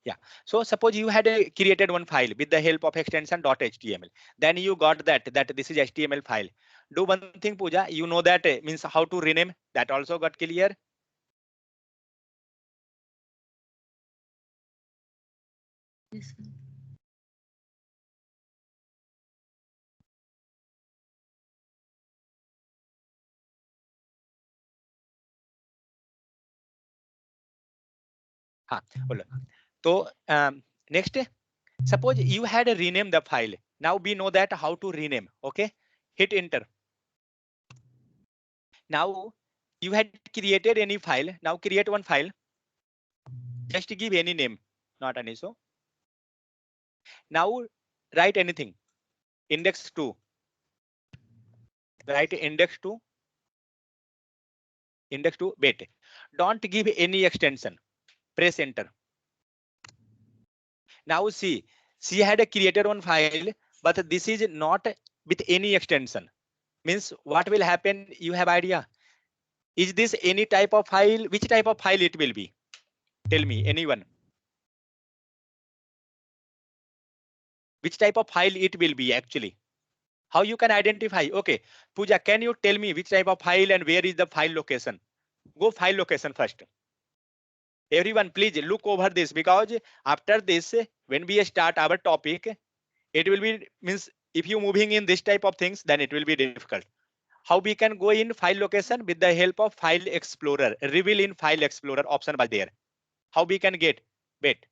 Yeah. So suppose you had created one file with the help of extension .html. Then you got that this is HTML file. Do one thing, Pooja. You know that means how to rename. That also got clear. Yes, sir. हाँ बोलो तो next suppose you had rename the file. Now we know that how to rename. Okay, hit enter. Now you had created any file. Now create one file. Just give any name, not any. So now write anything. Index 2. Write index 2. Index 2. Wait. Don't give any extension. Press enter. Now see, she had created one file, but this is not with any extension. Means what will happen? You have idea. Is this any type of file? Which type of file it will be? Tell me, anyone. Which type of file it will be actually? How you can identify? Okay, Pooja, can you tell me which type of file and where is the file location? Go file location first. Everyone, please look over this because after this, when we start our topic, it will be means if you moving in this type of things, then it will be difficult. How we can go in file location with the help of file explorer? Reveal in file explorer option by there. How we can get? Wait.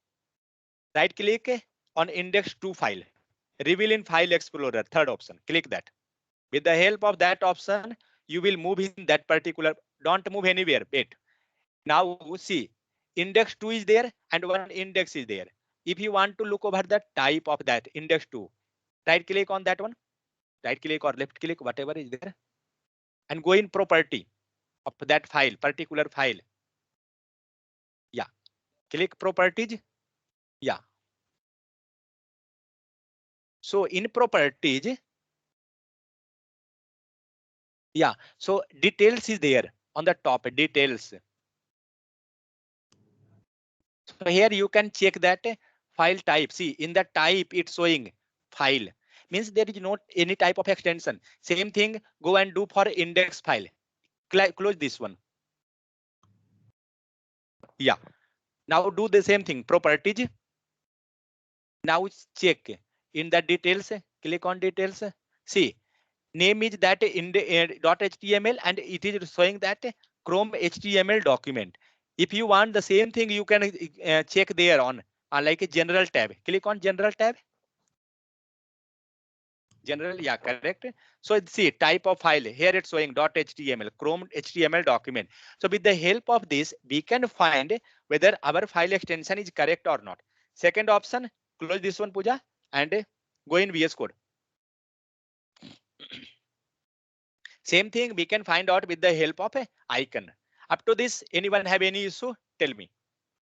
Right click on index 2 file. Reveal in file explorer, third option. Click that. With the help of that option, you will move in that particular. Don't move anywhere. Wait. Now see, index 2 is there and one index is there. If you want to look over the type of that index 2, right click on that one. Right click or left click, whatever is there, and go in property of that file, particular file. Yeah. Click properties. Yeah. So in properties, yeah. So details is there on the top, details. So here you can check that file type. See in the type it's showing file. Means there is not any type of extension. Same thing go and do for index file. Close this one. Yeah. Now do the same thing, properties. Now check in the details, click on details. See, name is that in the .html and it is showing that Chrome HTML document. If you want the same thing, you can check there on like a general tab. Click on general tab. General, yeah, correct. So see type of file here it's showing .html, Chrome HTML document. So with the help of this, we can find whether our file extension is correct or not. Second option, close this one, Pooja, and go in VS Code. Same thing we can find out with the help of a icon. Up to this, anyone have any issue? Tell me.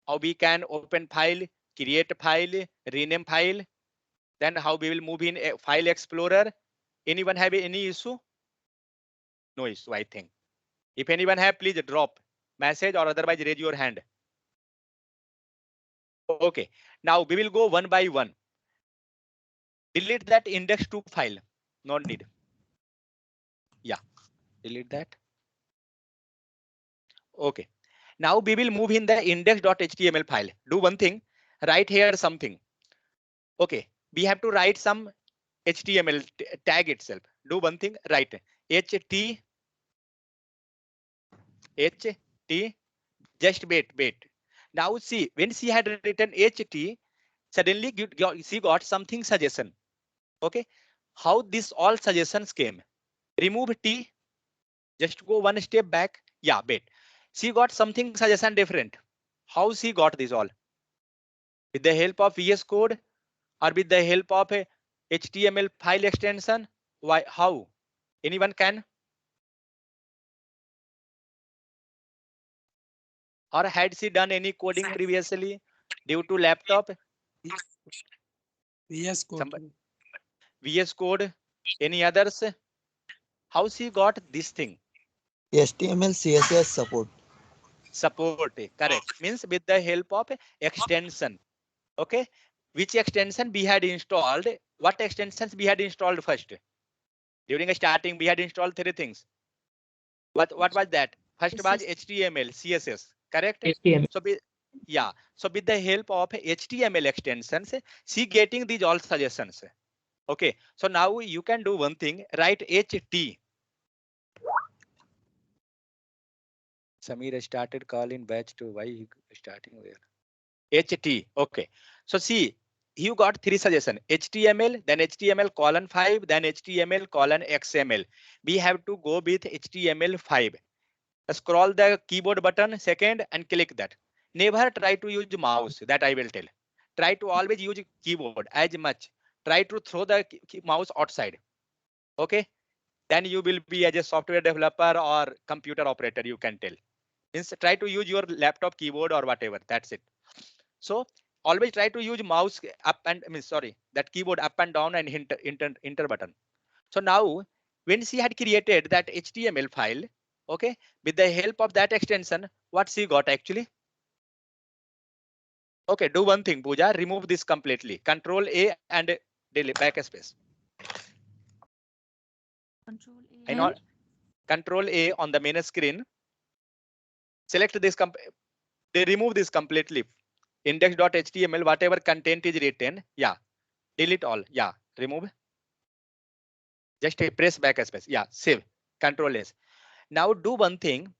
How we can open file, create file, rename file, then how we will move in a file explorer. Anyone have any issue? No issue, I think. If anyone have, please drop message or otherwise raise your hand. Okay, now we will go one by one. Delete that index2 file. No need. Yeah, delete that. Okay. Now we will move in the index.html file. Do one thing, write here something. Okay, we have to write some HTML tag itself. Do one thing, write HT, just wait. Now see, when she had written HT, suddenly she got something suggestion. Okay, how this all suggestions came? Remove T, just go one step back. Yeah, wait. She got something suggestion different. How she got this all? With the help of VS Code or with the help of a HTML file extension? Why? How? Anyone can? Or had she done any coding previously due to laptop? VS Code. VS Code? Any others? How she got this thing? HTML, CSS support. Support, correct. Means with the help of extension. Okay. Which extension we had installed? What extensions we had installed first? During starting, we had installed three things. What was that? First was HTML, CSS, correct? HTML. So yeah. So with the help of HTML extensions, she getting these all suggestions. Okay. So now you can do one thing. Write HT. Samir started call in batch 2. Why he starting there? HT. Okay. So see, you got three suggestions: HTML, then HTML:5, then HTML:XML. We have to go with HTML5. Scroll the keyboard button second and click that. Never try to use mouse, that I will tell. Try to always use keyboard as much. Try to throw the mouse outside. Okay. Then you will be as a software developer or computer operator, you can tell. Means try to use your laptop keyboard or whatever. That's it. So always try to use mouse up and that keyboard up and down and enter button. So now when she had created that HTML file, okay, with the help of that extension, what she got actually? Okay, do one thing, Pooja, remove this completely. Control A and delete backspace. Control A on the main screen. Select this. They remove this completely. Index.html, whatever content is written. Yeah. Delete all. Yeah. Remove. Just press backspace. Yeah. Save. Control S. Now do one thing.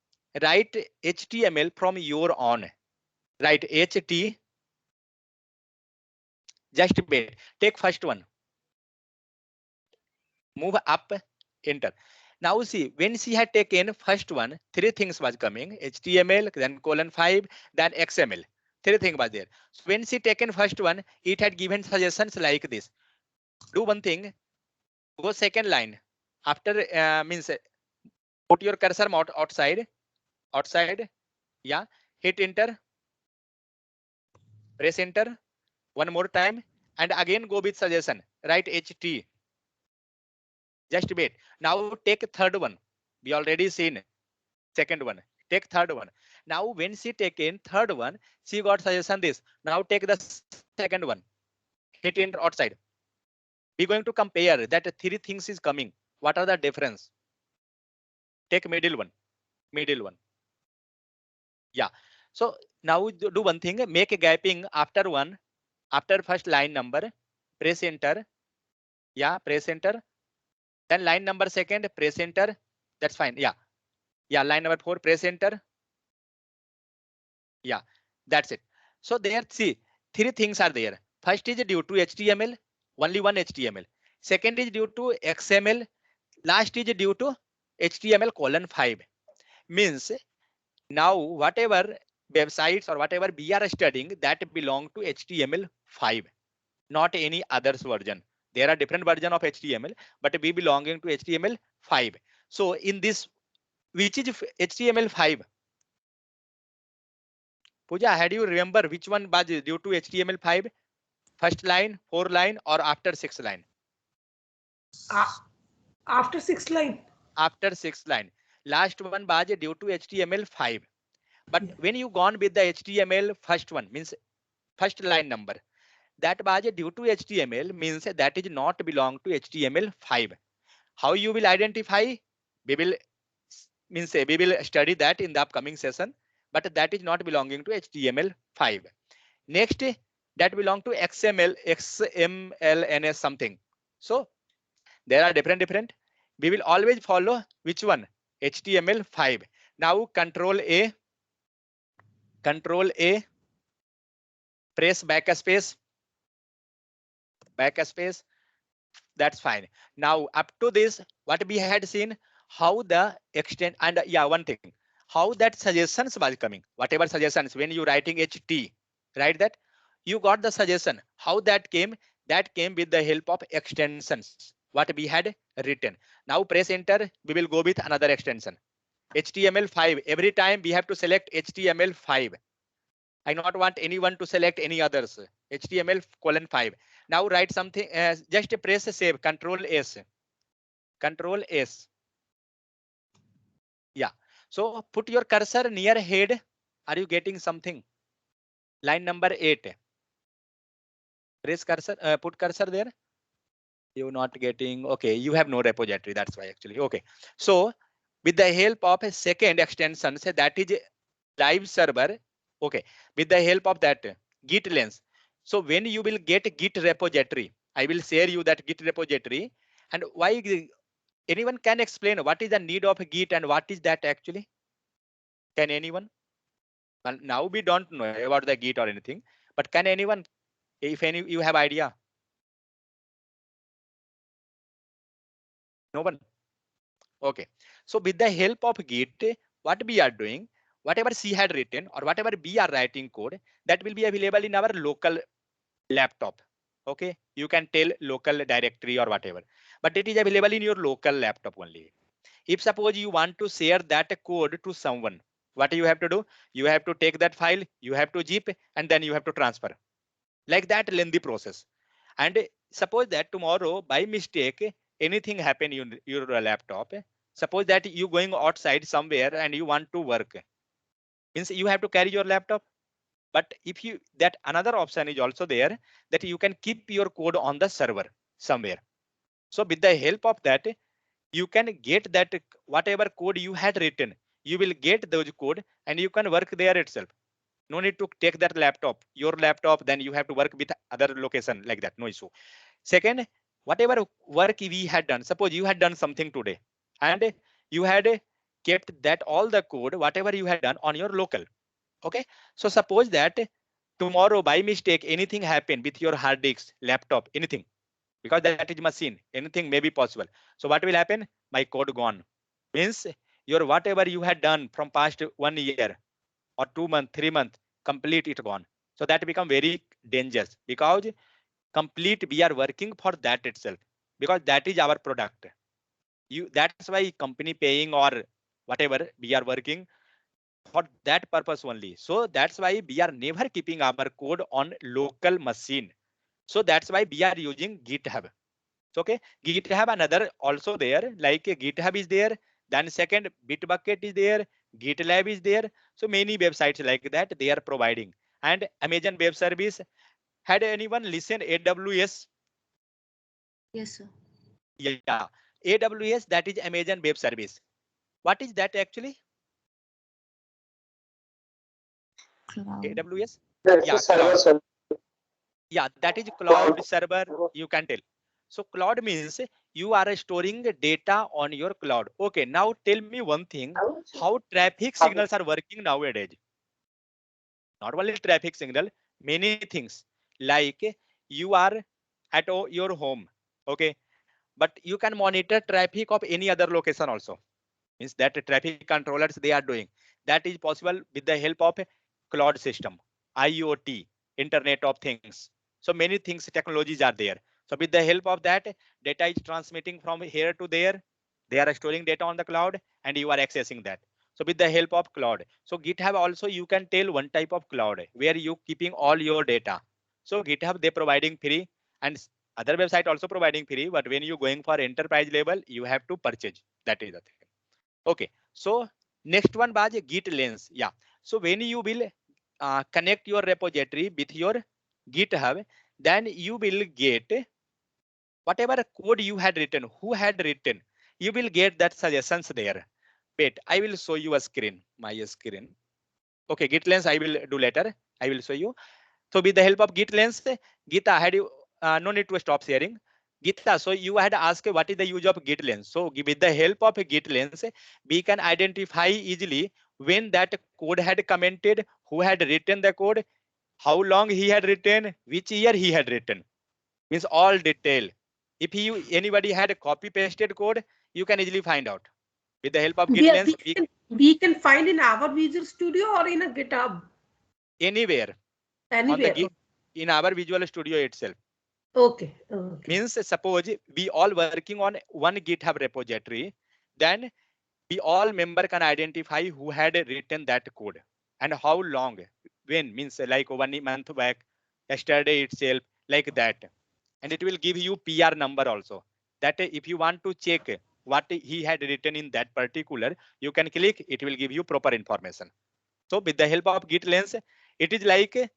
Write HTML from your own. Write HT. Just wait. Take first one. Move up. Enter. Now see, when she had taken first one, three things was coming: HTML, then :5, then XML. Three things was there. So when she taken first one, it had given suggestions like this. Do one thing. Go second line. After means put your cursor outside. Yeah. Hit enter. Press enter. One more time. And again go with suggestion. Write HT. Just wait. Now take third one. We already seen second one. Take third one. Now when she taken third one, she got suggestion this. Now take the second one. Hit enter outside. We're going to compare that three things is coming. What are the difference? Take middle one. Yeah. So now do one thing. Make a gapping after one. After first line number. Press enter. Yeah. Press enter. Then line number second. Press enter. That's fine. Yeah. Yeah. Line number 4. Press enter. Yeah. That's it. So there, see, three things are there. First is due to HTML, only one HTML. Second is due to XML. Last is due to HTML:5. Means now whatever websites or whatever we are studying, that belong to HTML5, not any others version. There are different version of HTML, but we belonging to HTML5. So in this, which is HTML5? Pooja, had you remember which one was due to HTML5? First line, 4 line, or after 6 line? After 6 line. After 6 line. Last one was due to HTML5. But Yeah. when you gone with the HTML first one, means first line number, that was due to HTML, means that is not belong to HTML5. How you will identify? We will we will study that in the upcoming session, but that is not belonging to HTML5. Next, that belong to XMLNS something. So there are different. We will always follow which one? HTML5. Now Control A, press backspace, that's fine. Now up to this, what we had seen, how the extent, and yeah, one thing, how that suggestions was coming, whatever suggestions, when you writing HT, right, that you got the suggestion, how that came with the help of extensions, what we had written. Now press enter, we will go with another extension, HTML5. Every time we have to select HTML5. I not want anyone to select any others. HTML:5. Now write something. Just press save. Control S. Yeah. So put your cursor near head. Are you getting something? Line number 8. Press cursor. Put cursor there. You're not getting. Okay. You have no repository. That's why actually. Okay. So with the help of a second extension, say that is live server. Okay, with the help of that Git Lens. So when you will get Git repository, I will share you that Git repository. And why anyone can explain what is the need of Git and what is that actually? Can anyone? Well, now we don't know about the Git or anything, but can anyone, if any you have idea? No one. Okay. So with the help of Git, what we are doing, whatever she had written or whatever we are writing code, that will be available in our local laptop. Okay, you can tell local directory or whatever, but it is available in your local laptop only. If suppose you want to share that code to someone, what you have to do? You have to take that file, you have to zip, and then you have to transfer. Like that lengthy process. And suppose that tomorrow by mistake anything happen in your laptop. Suppose that you going outside somewhere and you want to work. Means you have to carry your laptop. But if you, that another option is also there, that you can keep your code on the server somewhere. So with the help of that, you can get that whatever code you had written, you will get those code and you can work there itself. No need to take that laptop, your laptop, then you have to work with other location like that. No issue. Second, whatever work we had done, suppose you had done something today and you had kept that all the code, whatever you had done on your local. Okay, so suppose that tomorrow by mistake anything happen with your hard disk, laptop, anything, because that is machine, anything may be possible. So what will happen? My code gone. Means your whatever you had done from past 1 year or 2 months, 3 months, complete it gone. So that become very dangerous, because complete we are working for that itself, because that is our product. That's why company paying or whatever we are working for that purpose only. So that's why we are never keeping our code on local machine. So that's why we are using GitHub. Okay, GitHub another also there, like GitHub is there. Then second, Bitbucket is there, GitLab is there. So many websites like that they are providing. And Amazon Web Service. Had anyone listened AWS? Yes, sir. Yeah, AWS, that is Amazon Web Service. What is that actually? Cloud. AWS? That's Yeah, a server cloud. solution. Yeah, that is cloud server, you can tell. So cloud means you are storing data on your cloud. Okay, now tell me one thing, how traffic signals are working nowadays? Not only traffic signal, many things, like you are at your home, okay, but you can monitor traffic of any other location also. Means that traffic controllers they are doing. That is possible with the help of a cloud system, IoT, Internet of Things. So many things, technologies are there. So with the help of that, data is transmitting from here to there. They are storing data on the cloud and you are accessing that. So with the help of cloud. So GitHub also you can tell one type of cloud where you keeping all your data. So GitHub they providing free and other website also providing free, but when you going for enterprise level, you have to purchase. That is the thing. Okay. So next one was Git Lens. Yeah. So when you will connect your repository with your GitHub, then you will get whatever code you had written, who had written, you will get that suggestions there. Wait, I will show you a screen, my screen. Okay, Git Lens I will do later. I will show you. So with the help of Git Lens, Gita had you no need to stop sharing. Gita, so you had asked what is the use of Git Lens. So with the help of Git Lens, we can identify easily when that code had commented, who had written the code, how long he had written, which year he had written. Means all detail. If anybody had a copy pasted code, you can easily find out. With the help of Git Lens, we can find in our Visual Studio or in a GitHub. Anywhere. Anywhere. On the in our Visual Studio itself. Okay. Okay. Means suppose we all working on one GitHub repository, then we all member can identify who had written that code and how long, when, means like 1 month back, yesterday itself, like that. And it will give you PR number also. That if you want to check what he had written in that particular, you can click, it will give you proper information. So with the help of Git Lens, it is like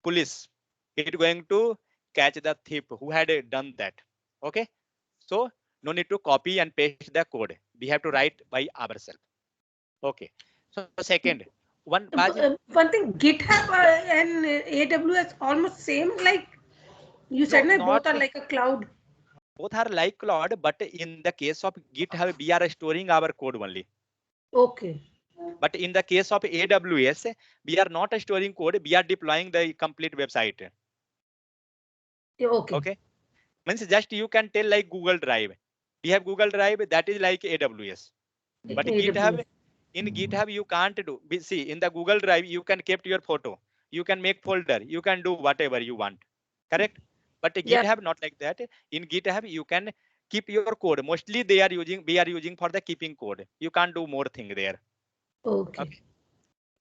police. It going to catch the thief who had done that. Okay. So no need to copy and paste the code. We have to write by ourselves. Okay. So second, one thing, GitHub and AWS almost same, like you said, no, both are like a cloud. Both are like cloud, but in the case of GitHub, we are storing our code only. Okay. But in the case of AWS, we are not storing code. We are deploying the complete website. Okay. Okay. Means just you can tell like Google Drive. We have Google Drive, that is like AWS. But GitHub, in GitHub, you can't do. See, in the Google Drive, you can keep your photo. You can make folder. You can do whatever you want. Correct? But GitHub not like that. In GitHub, you can keep your code. Mostly we are using for the keeping code. You can't do more thing there. Okay.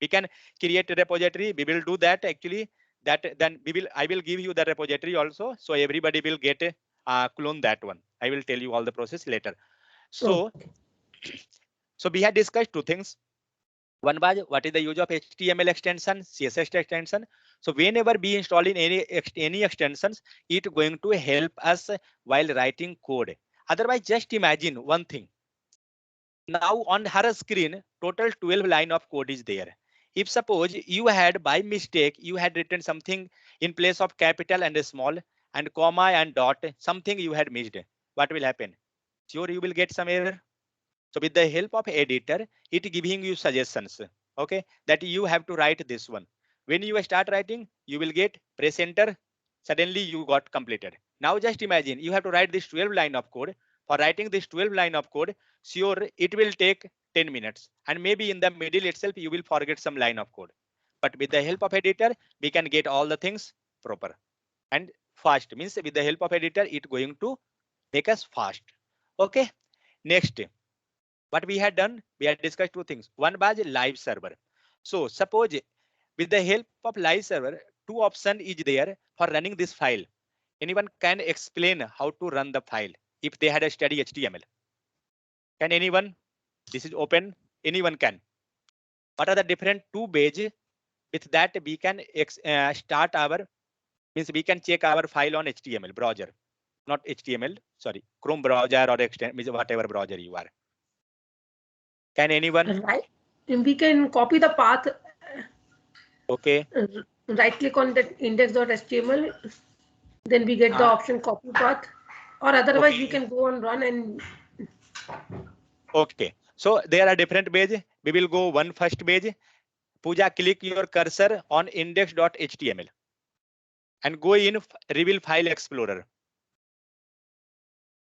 We can create a repository. We will do that actually. Then I will give you the repository also. So everybody will get a clone that one. I will tell you all the process later. So, so we had discussed two things. One was what is the use of HTML extension, CSS extension. So whenever we install in any extensions, it going to help us while writing code. Otherwise, just imagine one thing. Now on her screen, total 12 line of code is there. If suppose you had by mistake, you had written something in place of capital and a small and comma and dot, something you had missed. What will happen? Sure, you will get some error. So with the help of editor, it giving you suggestions. Okay, that you have to write this one. When you start writing, you will get press enter. Suddenly you got completed. Now just imagine you have to write this 12 line of code. For writing this 12 line of code, sure it will take 10 minutes. And maybe in the middle itself, you will forget some line of code. But with the help of editor, we can get all the things proper and fast. Means with the help of editor, it going to make us fast. Okay. Next, what we had done, we had discussed two things. One was live server. So suppose with the help of live server, two options is there for running this file. Anyone can explain how to run the file if they had a study HTML? Can anyone? This is open. Anyone can. What are the different two ways? With that we can start our, means we can check our file on HTML browser, not HTML, sorry, Chrome browser or whatever browser you are. Can anyone? Right. We can copy the path. Okay. Right click on that index.html. Then we get the option copy path. Or otherwise we can go and run and. Okay. So there are different ways. We will go one first page. Pooja, click your cursor on index.html and go in Reveal File Explorer.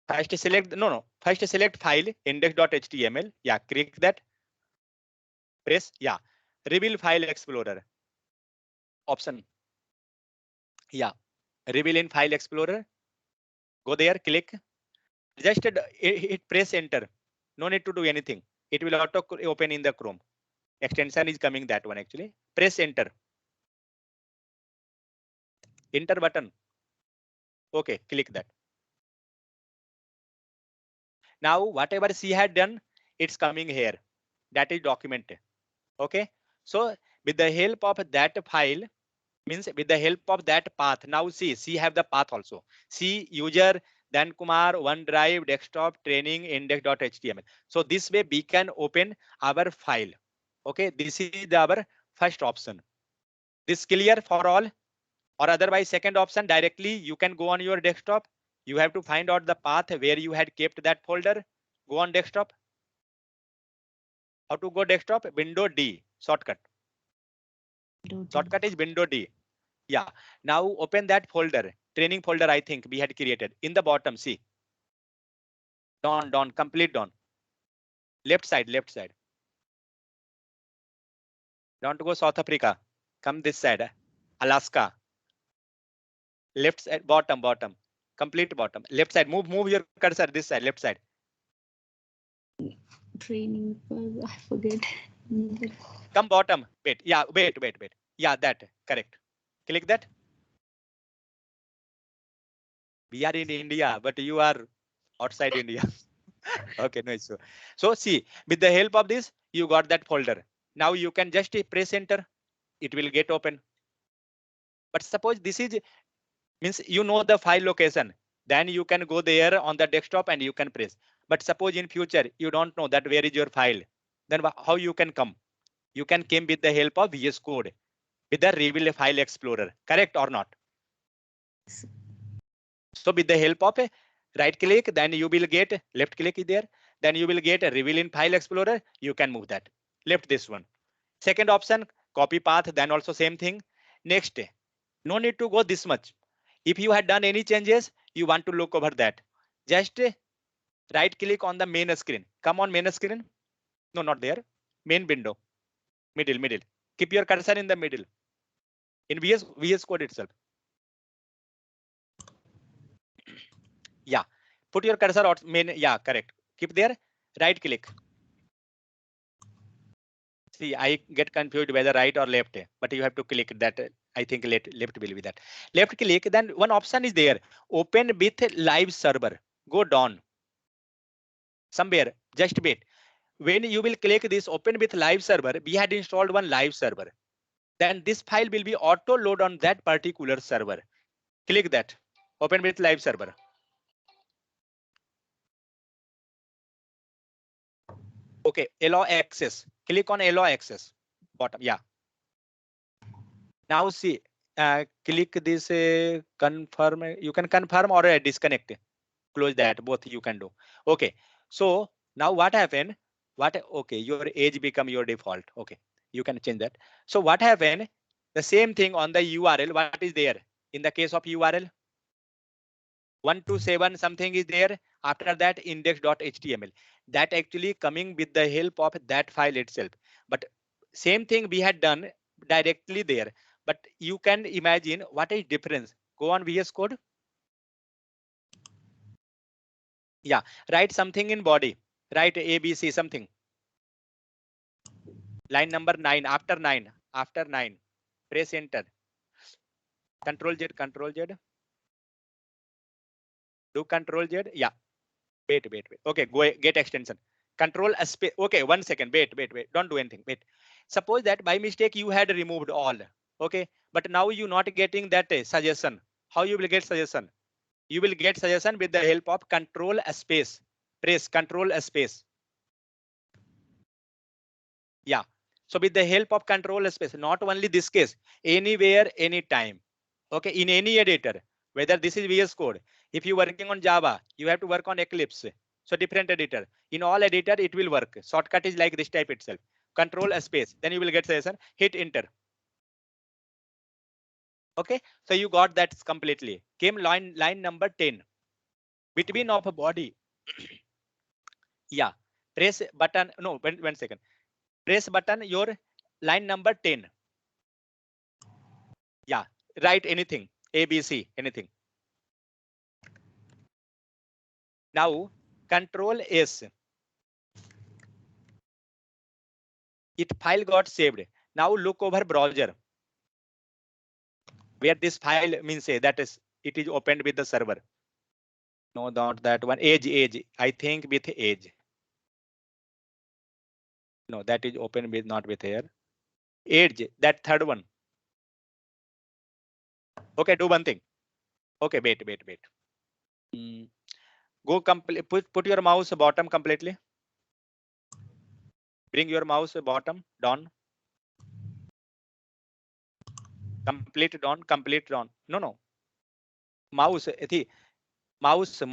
First select, first select file index.html. Yeah, click that. Press, yeah, Reveal File Explorer option. Yeah, Reveal in File Explorer. Go there, click. Just hit press enter. No need to do anything. It will auto open in the Chrome. Extension is coming that one actually. Press enter. Enter button. Okay, click that. Now whatever she had done, it's coming here. That is documented. Okay. So with the help of that file, means with the help of that path, now see, she have the path also. See user, then Kumar, OneDrive, desktop, training, index.html. So this way we can open our file. Okay, this is our first option. This clear for all? Or otherwise second option, directly you can go on your desktop. You have to find out the path where you had kept that folder. Go on desktop. How to go desktop? Window D, shortcut. Shortcut is window D. Yeah. Now open that folder, training folder. I think we had created in the bottom. See, down, complete down. Left side. Don't go South Africa. Come this side. Alaska. Left side, bottom. Complete bottom. Left side. Move your cursor this side. Left side. Training. I forget. Come bottom. Wait. Yeah. Wait. Yeah, that correct. Click that. We are in India, but you are outside India. Okay, no issue. So see, with the help of this, you got that folder. Now you can just press enter. It will get open. But suppose this is means you know the file location, then you can go there on the desktop and you can press. But suppose in future you don't know that where is your file, then how you can come? You can come with the help of VS Code with the reveal file explorer, correct or not? So with the help of a right click, then you will get left click is there, then you will get a reveal in file explorer. You can move that left this one. Second option, copy path, then also same thing. Next, no need to go this much. If you had done any changes, you want to look over that. Just right click on the main screen. Come on main screen. No, not there. Main window. Middle. Keep your cursor in the middle. In VS Code itself. Yeah. Put your cursor on main. Yeah, correct. Keep there. Right click. See, I get confused whether right or left, but you have to click that. I think left will be that. Left click, then one option is there. Open with live server. Go down. Somewhere, just wait. When you will click this open with live server, we had installed one live server. Then this file will be auto load on that particular server. Click that. Open with live server. Okay, allow access. Click on allow access. Bottom, yeah. Now see, click this confirm. You can confirm or disconnect. Close that. Both you can do. Okay. So now what happened? Okay, your age become your default. Okay, you can change that. So what happened? The same thing on the URL. What is there in the case of URL? 127 something is there. After that index.html. That actually coming with the help of that file itself. But same thing we had done directly there. But you can imagine what is difference. Go on VS Code. Yeah, write something in body. Write ABC something. Line number 9. After 9. Press enter. Control Z. Do Control Z. Yeah. Wait. Okay, go get extension. Control space. Okay, 1 second. Wait. Don't do anything. Wait. Suppose that by mistake you had removed all. Okay, but now you not getting that suggestion. How you will get suggestion? You will get suggestion with the help of Control space. Press Control space. Yeah. So with the help of Control space, not only this case, anywhere, anytime. Okay, in any editor, whether this is VS Code. If you're working on Java, you have to work on Eclipse. So different editor. In all editor, it will work. Shortcut is like this type itself. Control space. Then you will get suggestion. Hit enter. Okay, so you got that completely. Came line number 10. Between of a body. Yeah. Press button. No, one second. Press button your line number 10. Yeah. Write anything. ABC, anything. Now Control S. It file got saved. Now look over browser where this file means say that is it is opened with the server. No, not that one. Edge. I think with Edge. No, that is open with not with here. Edge, that third one. Okay, do one thing. Okay, wait. Go complete. Put your mouse bottom completely. Bring your mouse bottom down. Complete down. No. Mouse. Mouse.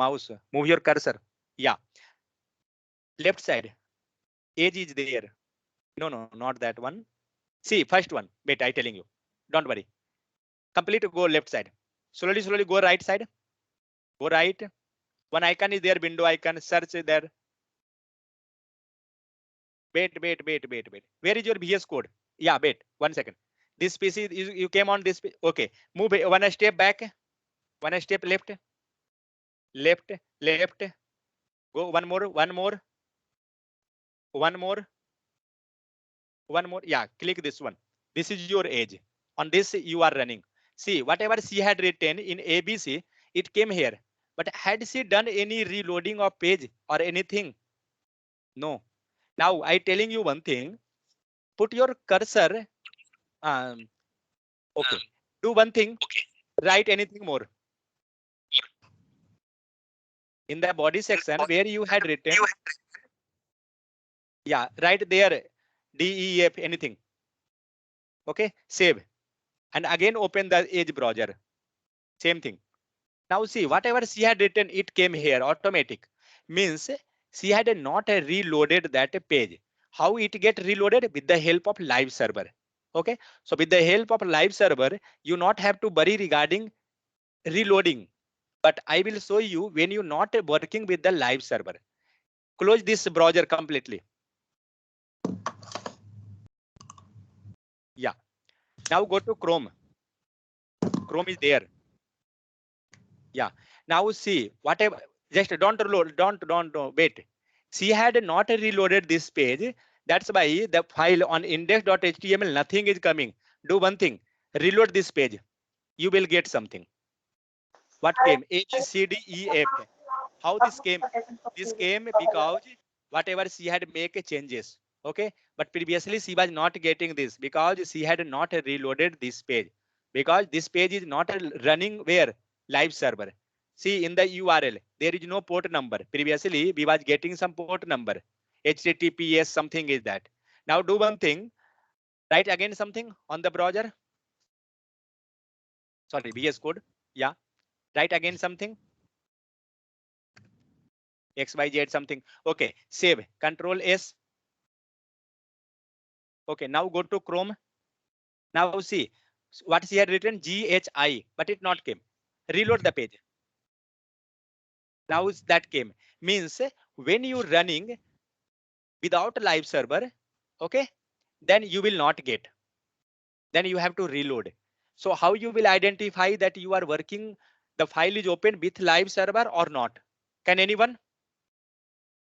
Move your cursor. Yeah. Left side. Edge is there. No, not that one. See, first one. Wait, I telling you. Don't worry. Complete go left side. Slowly go right side. Go right. One icon is there, window icon, search there. Wait. Where is your VS Code? Yeah, wait, 1 second. This PC, you came on this. Okay, move one step back, one step left. Go one more. Yeah, click this one. This is your edge. On this you are running. See, whatever she had written in ABC, it came here. But had she done any reloading of page or anything? No. Now I telling you one thing. Put your cursor. Okay. Do one thing. Write anything more. In the body section where you had written. Yeah, right there. DEF anything. Okay. Save. And again open the Edge browser. Same thing. Now see, whatever she had written, it came here automatic. Means she had not reloaded that page. How it get reloaded? With the help of live server. Okay. So with the help of live server, you not have to worry regarding reloading. But I will show you when you not working with the live server. Close this browser completely. Yeah. Now go to Chrome. Chrome is there. Yeah. Now see whatever. Just don't reload. Don't wait. She had not reloaded this page. That's why the file on index.html nothing is coming. Do one thing. Reload this page. You will get something. What came? HCDEF. How this came? This came because whatever she had make changes. Okay, but previously she was not getting this because she had not reloaded this page, because this page is not running where live server. See in the URL there is no port number. Previously we was getting some port number, HTTPS something is that. Now do one thing, write again something on the browser. Sorry, VS Code. Yeah, write again something. XYZ something. Okay, save. Control S. Okay, now go to Chrome. Now see what she had written GHI, but it not came. Reload the page. Now that came. Means when you running without live server, okay, then you will not get. Then you have to reload. So how you will identify that you are working, the file is open with live server or not? Can anyone?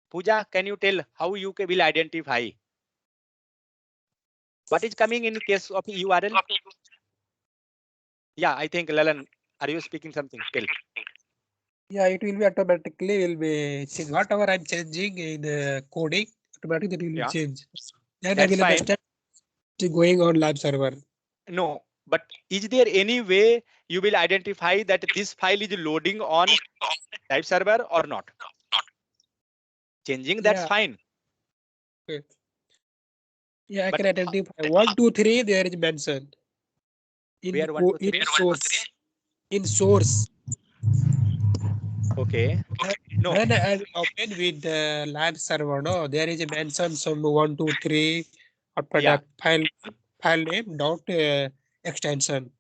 Pooja, can you tell how you will identify? What is coming in case of URL? Yeah, I think Lalan, are you speaking something? Tell. Yeah, it will be automatically will be change. Whatever I'm changing in coding, automatically it will Yeah. change. Then That's I will fine. understand it's going on live server. No, but is there any way you will identify that this file is loading on live server or not? Changing, that's Yeah. fine. Okay. Yeah, I But can identify 1, 2, 3. There is mentioned in where 1, 2, 3? in source. In source. Okay. No. When I open with the live server, no, there is a mention some 1, 2, 3 after Yeah. the file name dot extension.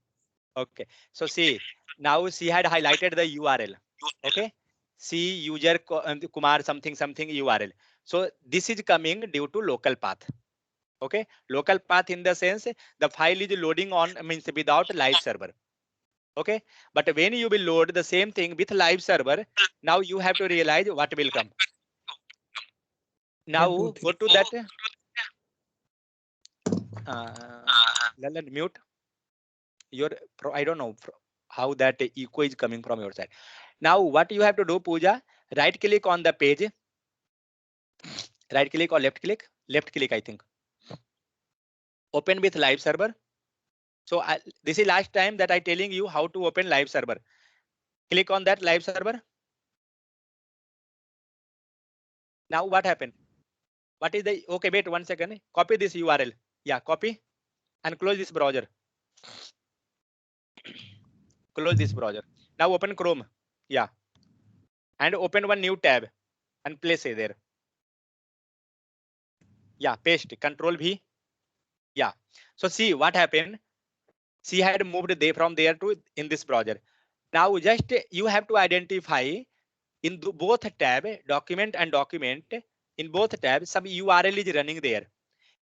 Okay. So see, now she had highlighted the URL. Okay. See user Kumar something URL. So this is coming due to local path. Okay. Local path in the sense the file is loading on means without live server. Okay, but when you will load the same thing with live server, now you have to realize what will come. Now go to that. Lalan, mute your. I don't know how that echo is coming from your side. Now what you have to do, Pooja? Right click on the page. Right click or left click? Left click, I think. Open with live server. So this is last time that I telling you how to open live server. Click on that live server. Now what happened? What is the, okay, wait 1 second. Copy this URL. Yeah, copy and close this browser. Close this browser. Now open Chrome. Yeah. And open one new tab and place it there. Yeah, paste Control V. Yeah. So see what happened. She had moved from there to in this browser. Now just you have to identify in both tab, document and document, in both tabs, some URL is running there.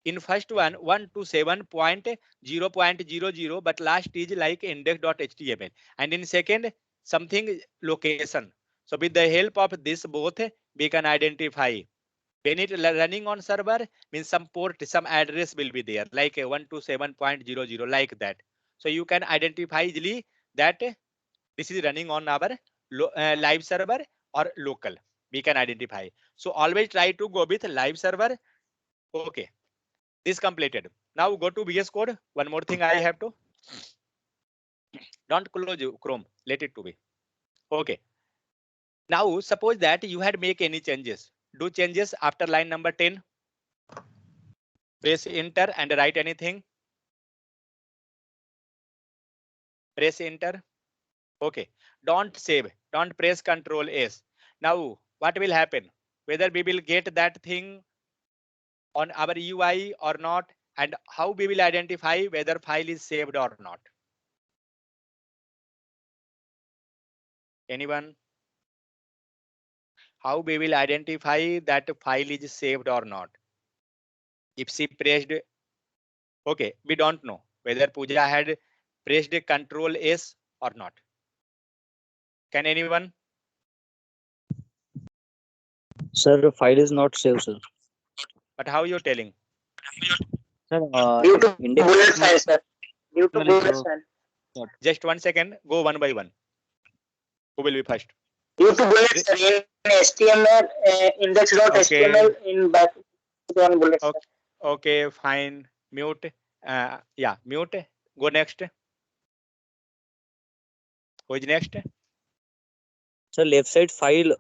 In first one, 127.0.00, but last is like index.html. And in second, something location. So with the help of this both, we can identify. When it running on server, means some port, some address will be there, like 127.00, like that. So you can identify easily that this is running on our live server or local. We can identify. So always try to go with live server. Okay, this completed. Now go to VS Code. One more thing I have to. Don't close Chrome. Let it to be. Okay. Now suppose that you had make any changes. Do changes after line number 10. Press enter and write anything. Press enter. Okay. Don't save. Don't press Control S. Now what will happen? Whether we will get that thing on our UI or not, and how we will identify whether file is saved or not. Anyone? How we will identify that file is saved or not? If she pressed, okay, we don't know whether Pooja had pressed Control S or not. Can anyone? Sir, the file is not saved, sir. But how you're telling? Sir, Due to index bullet file, sir. Due to bullet so- file. Just 1 second, go one by one. Who will be first? Due to bullet, sir. In HTML, index.html in back one bullet, sir. Okay, fine. Mute. Yeah, mute. Go next. Who is next? sir, left side file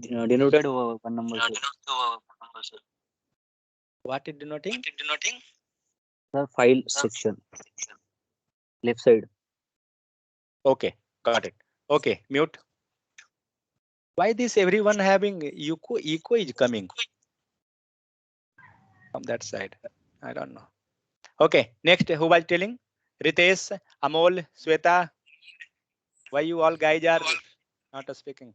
denoted one number, sir. What is denoting? Sir, file section. Left side. Okay, got it. Okay, mute. Why this everyone having echo is coming from that side? I don't know. Okay, next, who was telling? Ritesh, Amol, Sweta. Why you all guys are not speaking?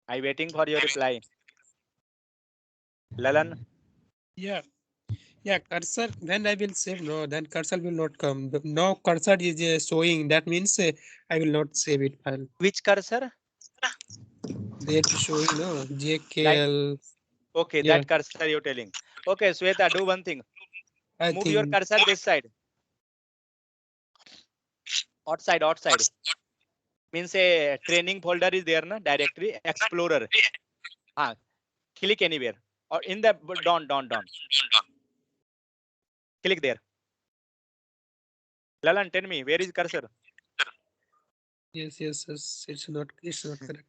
I waiting for your reply. Lalan. Yeah. Yeah, cursor, when I will save, no, then cursor will not come. No cursor is showing. That means I will not save it file. Which cursor? They are showing, no, JKL. Okay, Yeah. that cursor you're telling. Okay, Sweta, do one thing. I Move think your cursor this side. Outside. Means a training folder is there, na? Directory Explorer. Click anywhere. Or in the don't. Click there. Lalan, tell me, where is cursor? yes, it's not correct.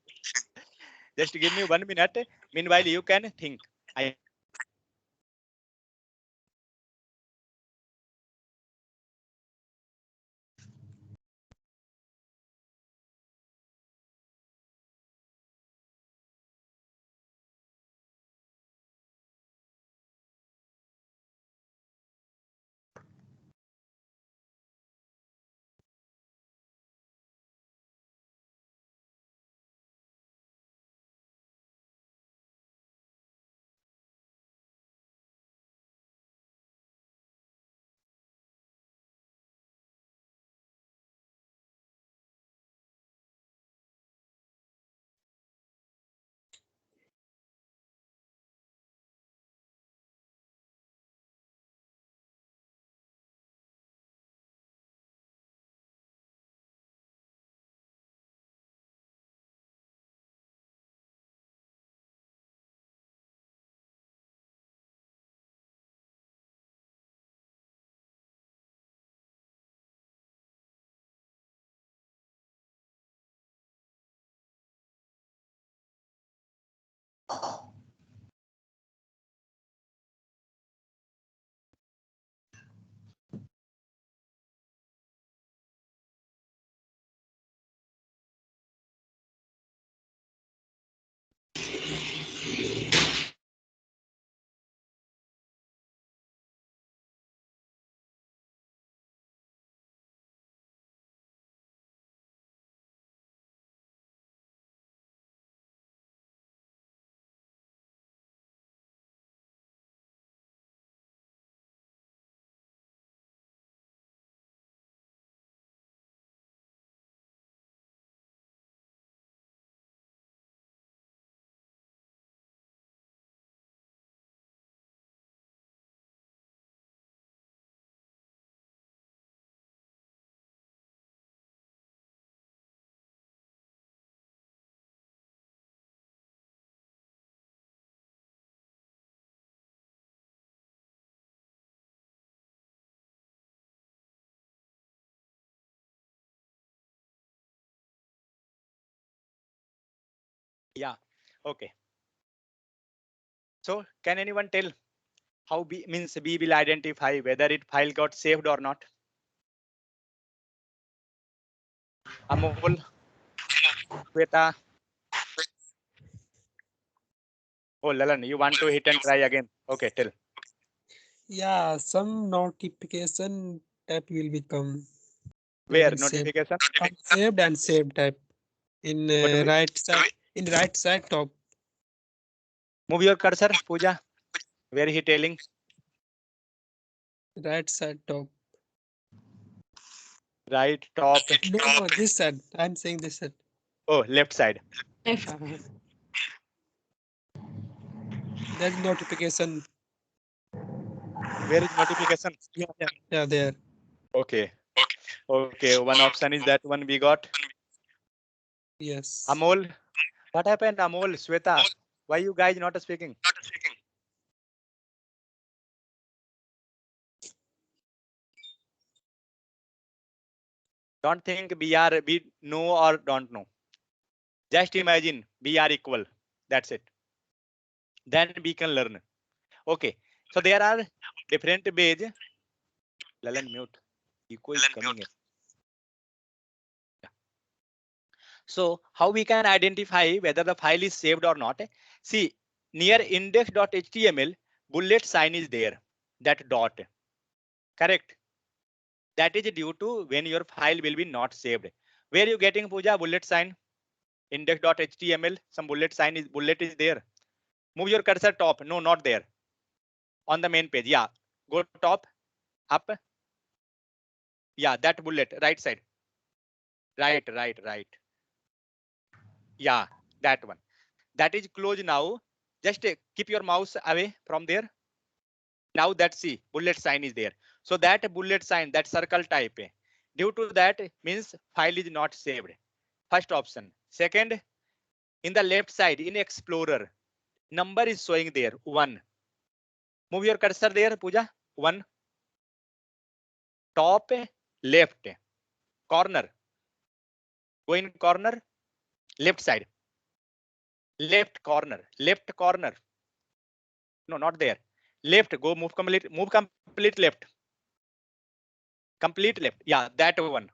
Just give me 1 minute. Meanwhile, you can think. Yeah. Okay. So can anyone tell how B means B will identify whether it file got saved or not? Amol, Shweta. Oh, Lalan, you want to hit and try again? Okay, tell. Yeah, some notification type will become. Where Saved. notification? Unsaved and saved type in But right side. In right side top. move your cursor, Pooja. Where he telling? Right side top. Right top. No, this side. I'm saying this side. Oh, left side. There's notification. Where is notification? Yeah, there. Okay. Okay. One option is that one we got. Yes. Amol. What happened, Amol? Shweta. Why you guys not speaking? Don't think we know or don't know. Just imagine we are equal. That's it. Then we can learn. Okay. So there are different ways. Lalan mute. Echo is coming in. Yeah. So how we can identify whether the file is saved or not? See, near index.html, bullet sign is there. That dot. Correct. That is due to when your file will be not saved. Where you getting, Pooja, bullet sign? Index.html, some bullet is there. Move your cursor top. No, not there. On the main page. Yeah. Go top, up. Yeah, that bullet, right side. Right. Yeah, that one. That is closed now. Just keep your mouse away from there. Now that's see, bullet sign is there. So that bullet sign, that circle type, due to that means file is not saved. First option. Second, in the left side in Explorer, number is showing there 1. Move your cursor there, Pooja. 1. Top left corner. Go in corner, left side. Left corner. No, not there. Left. Go move complete left. Complete left. Yeah, that one.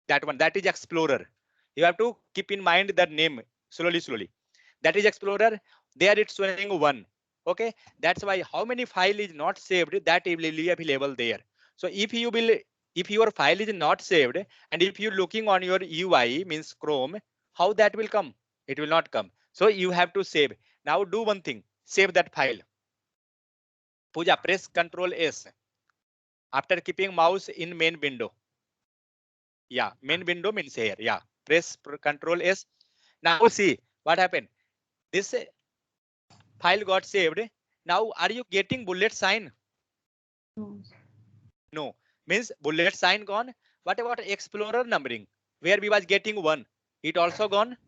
That is Explorer. You have to keep in mind that name slowly. That is Explorer. There it's showing 1. Okay, that's why how many file is not saved, that will be available there. So if your file is not saved and if you're looking on your UI means Chrome, how that will come? It will not come. So you have to save. Now do one thing, save that file. Pooja, press Ctrl S after keeping mouse in main window. Yeah, main window means here. Yeah, press Ctrl S. Now see what happened. This file got saved. Now are you getting bullet sign? No, means bullet sign gone. What about Explorer numbering? Where we was getting 1, it also gone.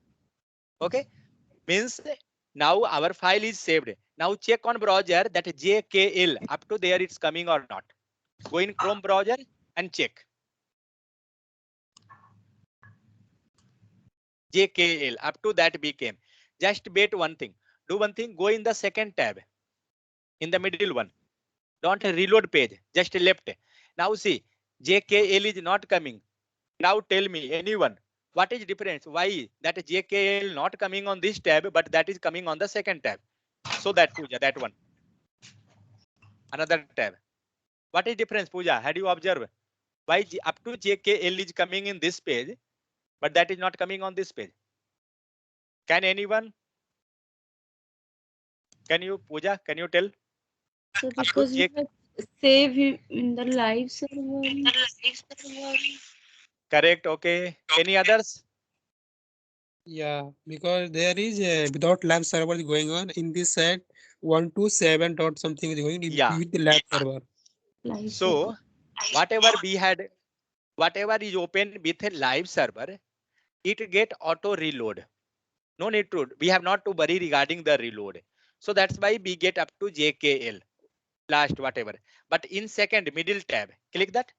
Okay, means now our file is saved. Now check on browser that JKL up to there it's coming or not. Go in Chrome browser and check. JKL up to that became. Just wait one thing. Do one thing. Go in the second tab. In the middle one. Don't reload page. Just left. Now see, JKL is not coming. Now tell me, anyone, what is difference? Why that JKL not coming on this tab, but that is coming on the second tab? So that Pooja, that one. Another tab. What is difference, Pooja? Had you observed? Why up to JKL is coming in this page, but that is not coming on this page? Can anyone? Can you, Pooja? Can you tell? So because you have save in the live server. Correct. Okay. Any others? Yeah, because there is a without lab server going on in this side 127 dot something is going Yeah. with the lab server. So whatever we had, whatever is open with a live server, it get auto reload. No need to, we have not to worry regarding the reload. So that's why we get up to JKL last whatever. But in second middle tab, click that.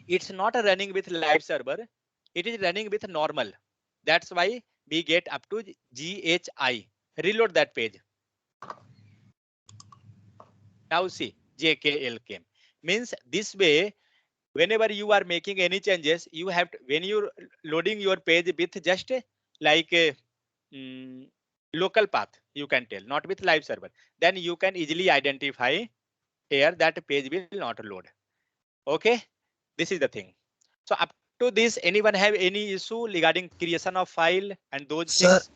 It's not running with live server. It is running with normal. That's why we get up to GHI. Reload that page. Now see, JKL came. Means this way, whenever you are making any changes, you have to, when you're loading your page with just like a local path, you can tell, not with live server, then you can easily identify here that page will not load. Okay, this is the thing. So up to this, anyone have any issue regarding creation of file and those Sir, things?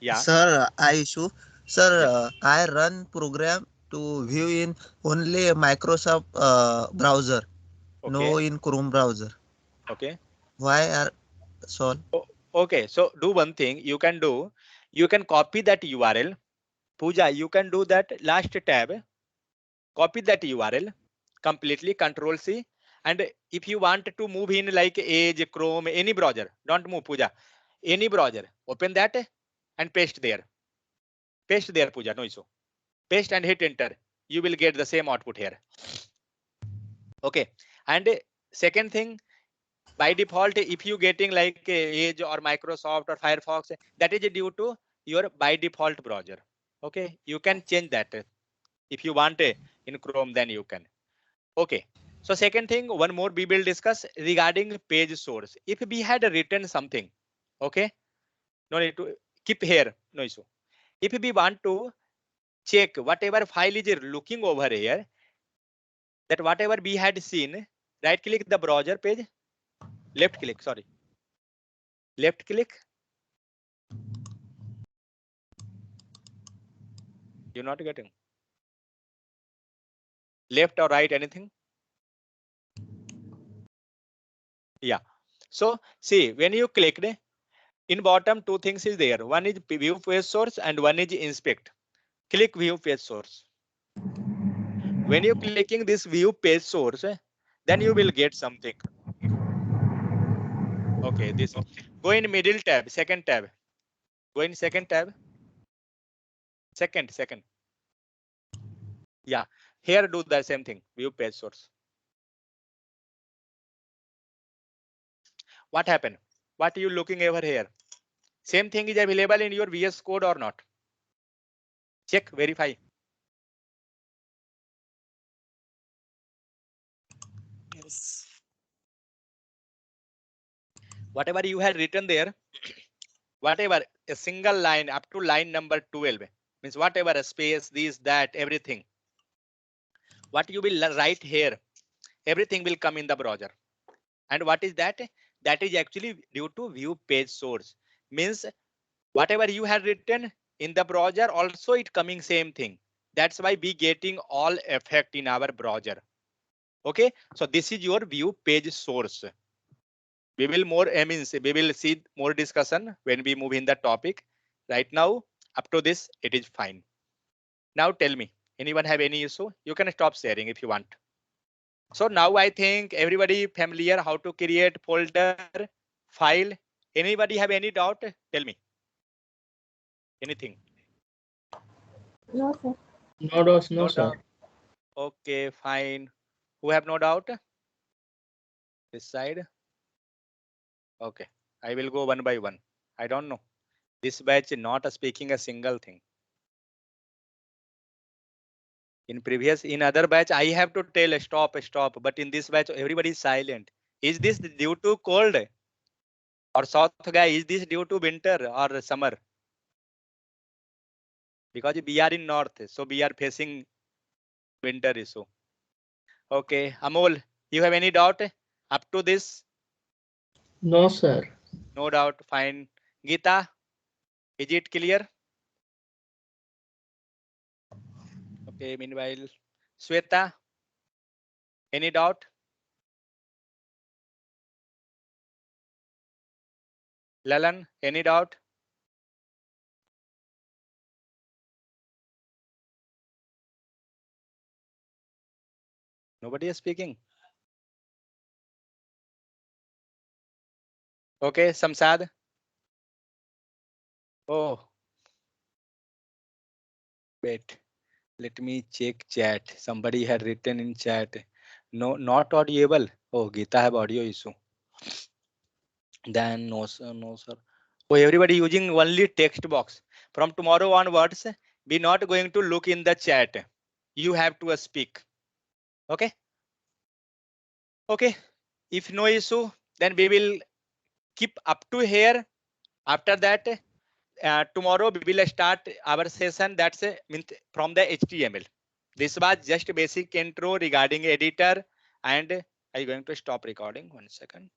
Yeah. sir, I issue. Sir, Yeah. I run program to view in only Microsoft browser, no Okay. in Chrome browser. Okay. Why are so? Okay. So do one thing you can do. You can copy that URL. Pooja, you can do that last tab. Copy that URL completely, Control C. And if you want to move in like Edge, Chrome, any browser, don't move, Pooja. Any browser, open that and paste there. Paste there, Pooja, no issue. Paste and hit enter. You will get the same output here. Okay. And second thing, by default, if you getting like Edge or Microsoft or Firefox, that is due to your by default browser. Okay. You can change that. If you want in Chrome, then you can. Okay. So second thing, one more we will discuss regarding page source. If we had written something, okay, no need to keep here, no issue. If we want to check whatever file is looking over here, that whatever we had seen, right click the browser page, left click, sorry, left click. You're not getting left or right, anything? Yeah. So see, when you clicked, in bottom two things is there. One is view page source and one is inspect. Click view page source. When you're clicking this view page source, then you will get something. Okay, this go in middle tab, second tab. Go in second tab. Second. Yeah, here do the same thing. View page source. What happened? What are you looking over here? Same thing is available in your VS Code or not? Check, verify. Yes. Whatever you had written there, whatever a single line up to line number 12 means whatever a space, this, that, everything. What you will write here, everything will come in the browser. And what is that? That is actually due to view page source. Means whatever you had written in the browser, also it coming same thing. That's why we getting all effect in our browser. Okay, so this is your view page source. We will more, means we will see more discussion when we move in the topic. Right now, up to this, it is fine. Now tell me, anyone have any issue? You can stop sharing if you want. So now I think everybody familiar how to create folder, file. Anybody have any doubt? Tell me. Anything? No, sir. No, sir. doubt. Okay, fine. Who have no doubt? This side. Okay, I will go one by one. I don't know. This batch not speaking a single thing. In previous, in other batch, I have to tell stop, but in this batch, everybody is silent. Is this due to cold? Or south guy, is this due to winter or summer? Because we are in north, so we are facing winter issue. Okay, Amol, you have any doubt up to this? No, sir. No doubt, fine. Geeta, is it clear? Okay, meanwhile, Sweta, any doubt? Lalan, any doubt? Nobody is speaking. Okay, Samsad. Oh, wait. Let me check chat. Somebody had written in chat. No, not audible. Oh, Geeta have audio issue. Then no, sir, no, sir. So everybody using only text box. From tomorrow onwards, we not going to look in the chat. You have to speak. Okay. Okay. If no issue, then we will keep up to here. After that, tomorrow we will start our session. That's from the HTML. This was just basic intro regarding editor, and I'm going to stop recording 1 second.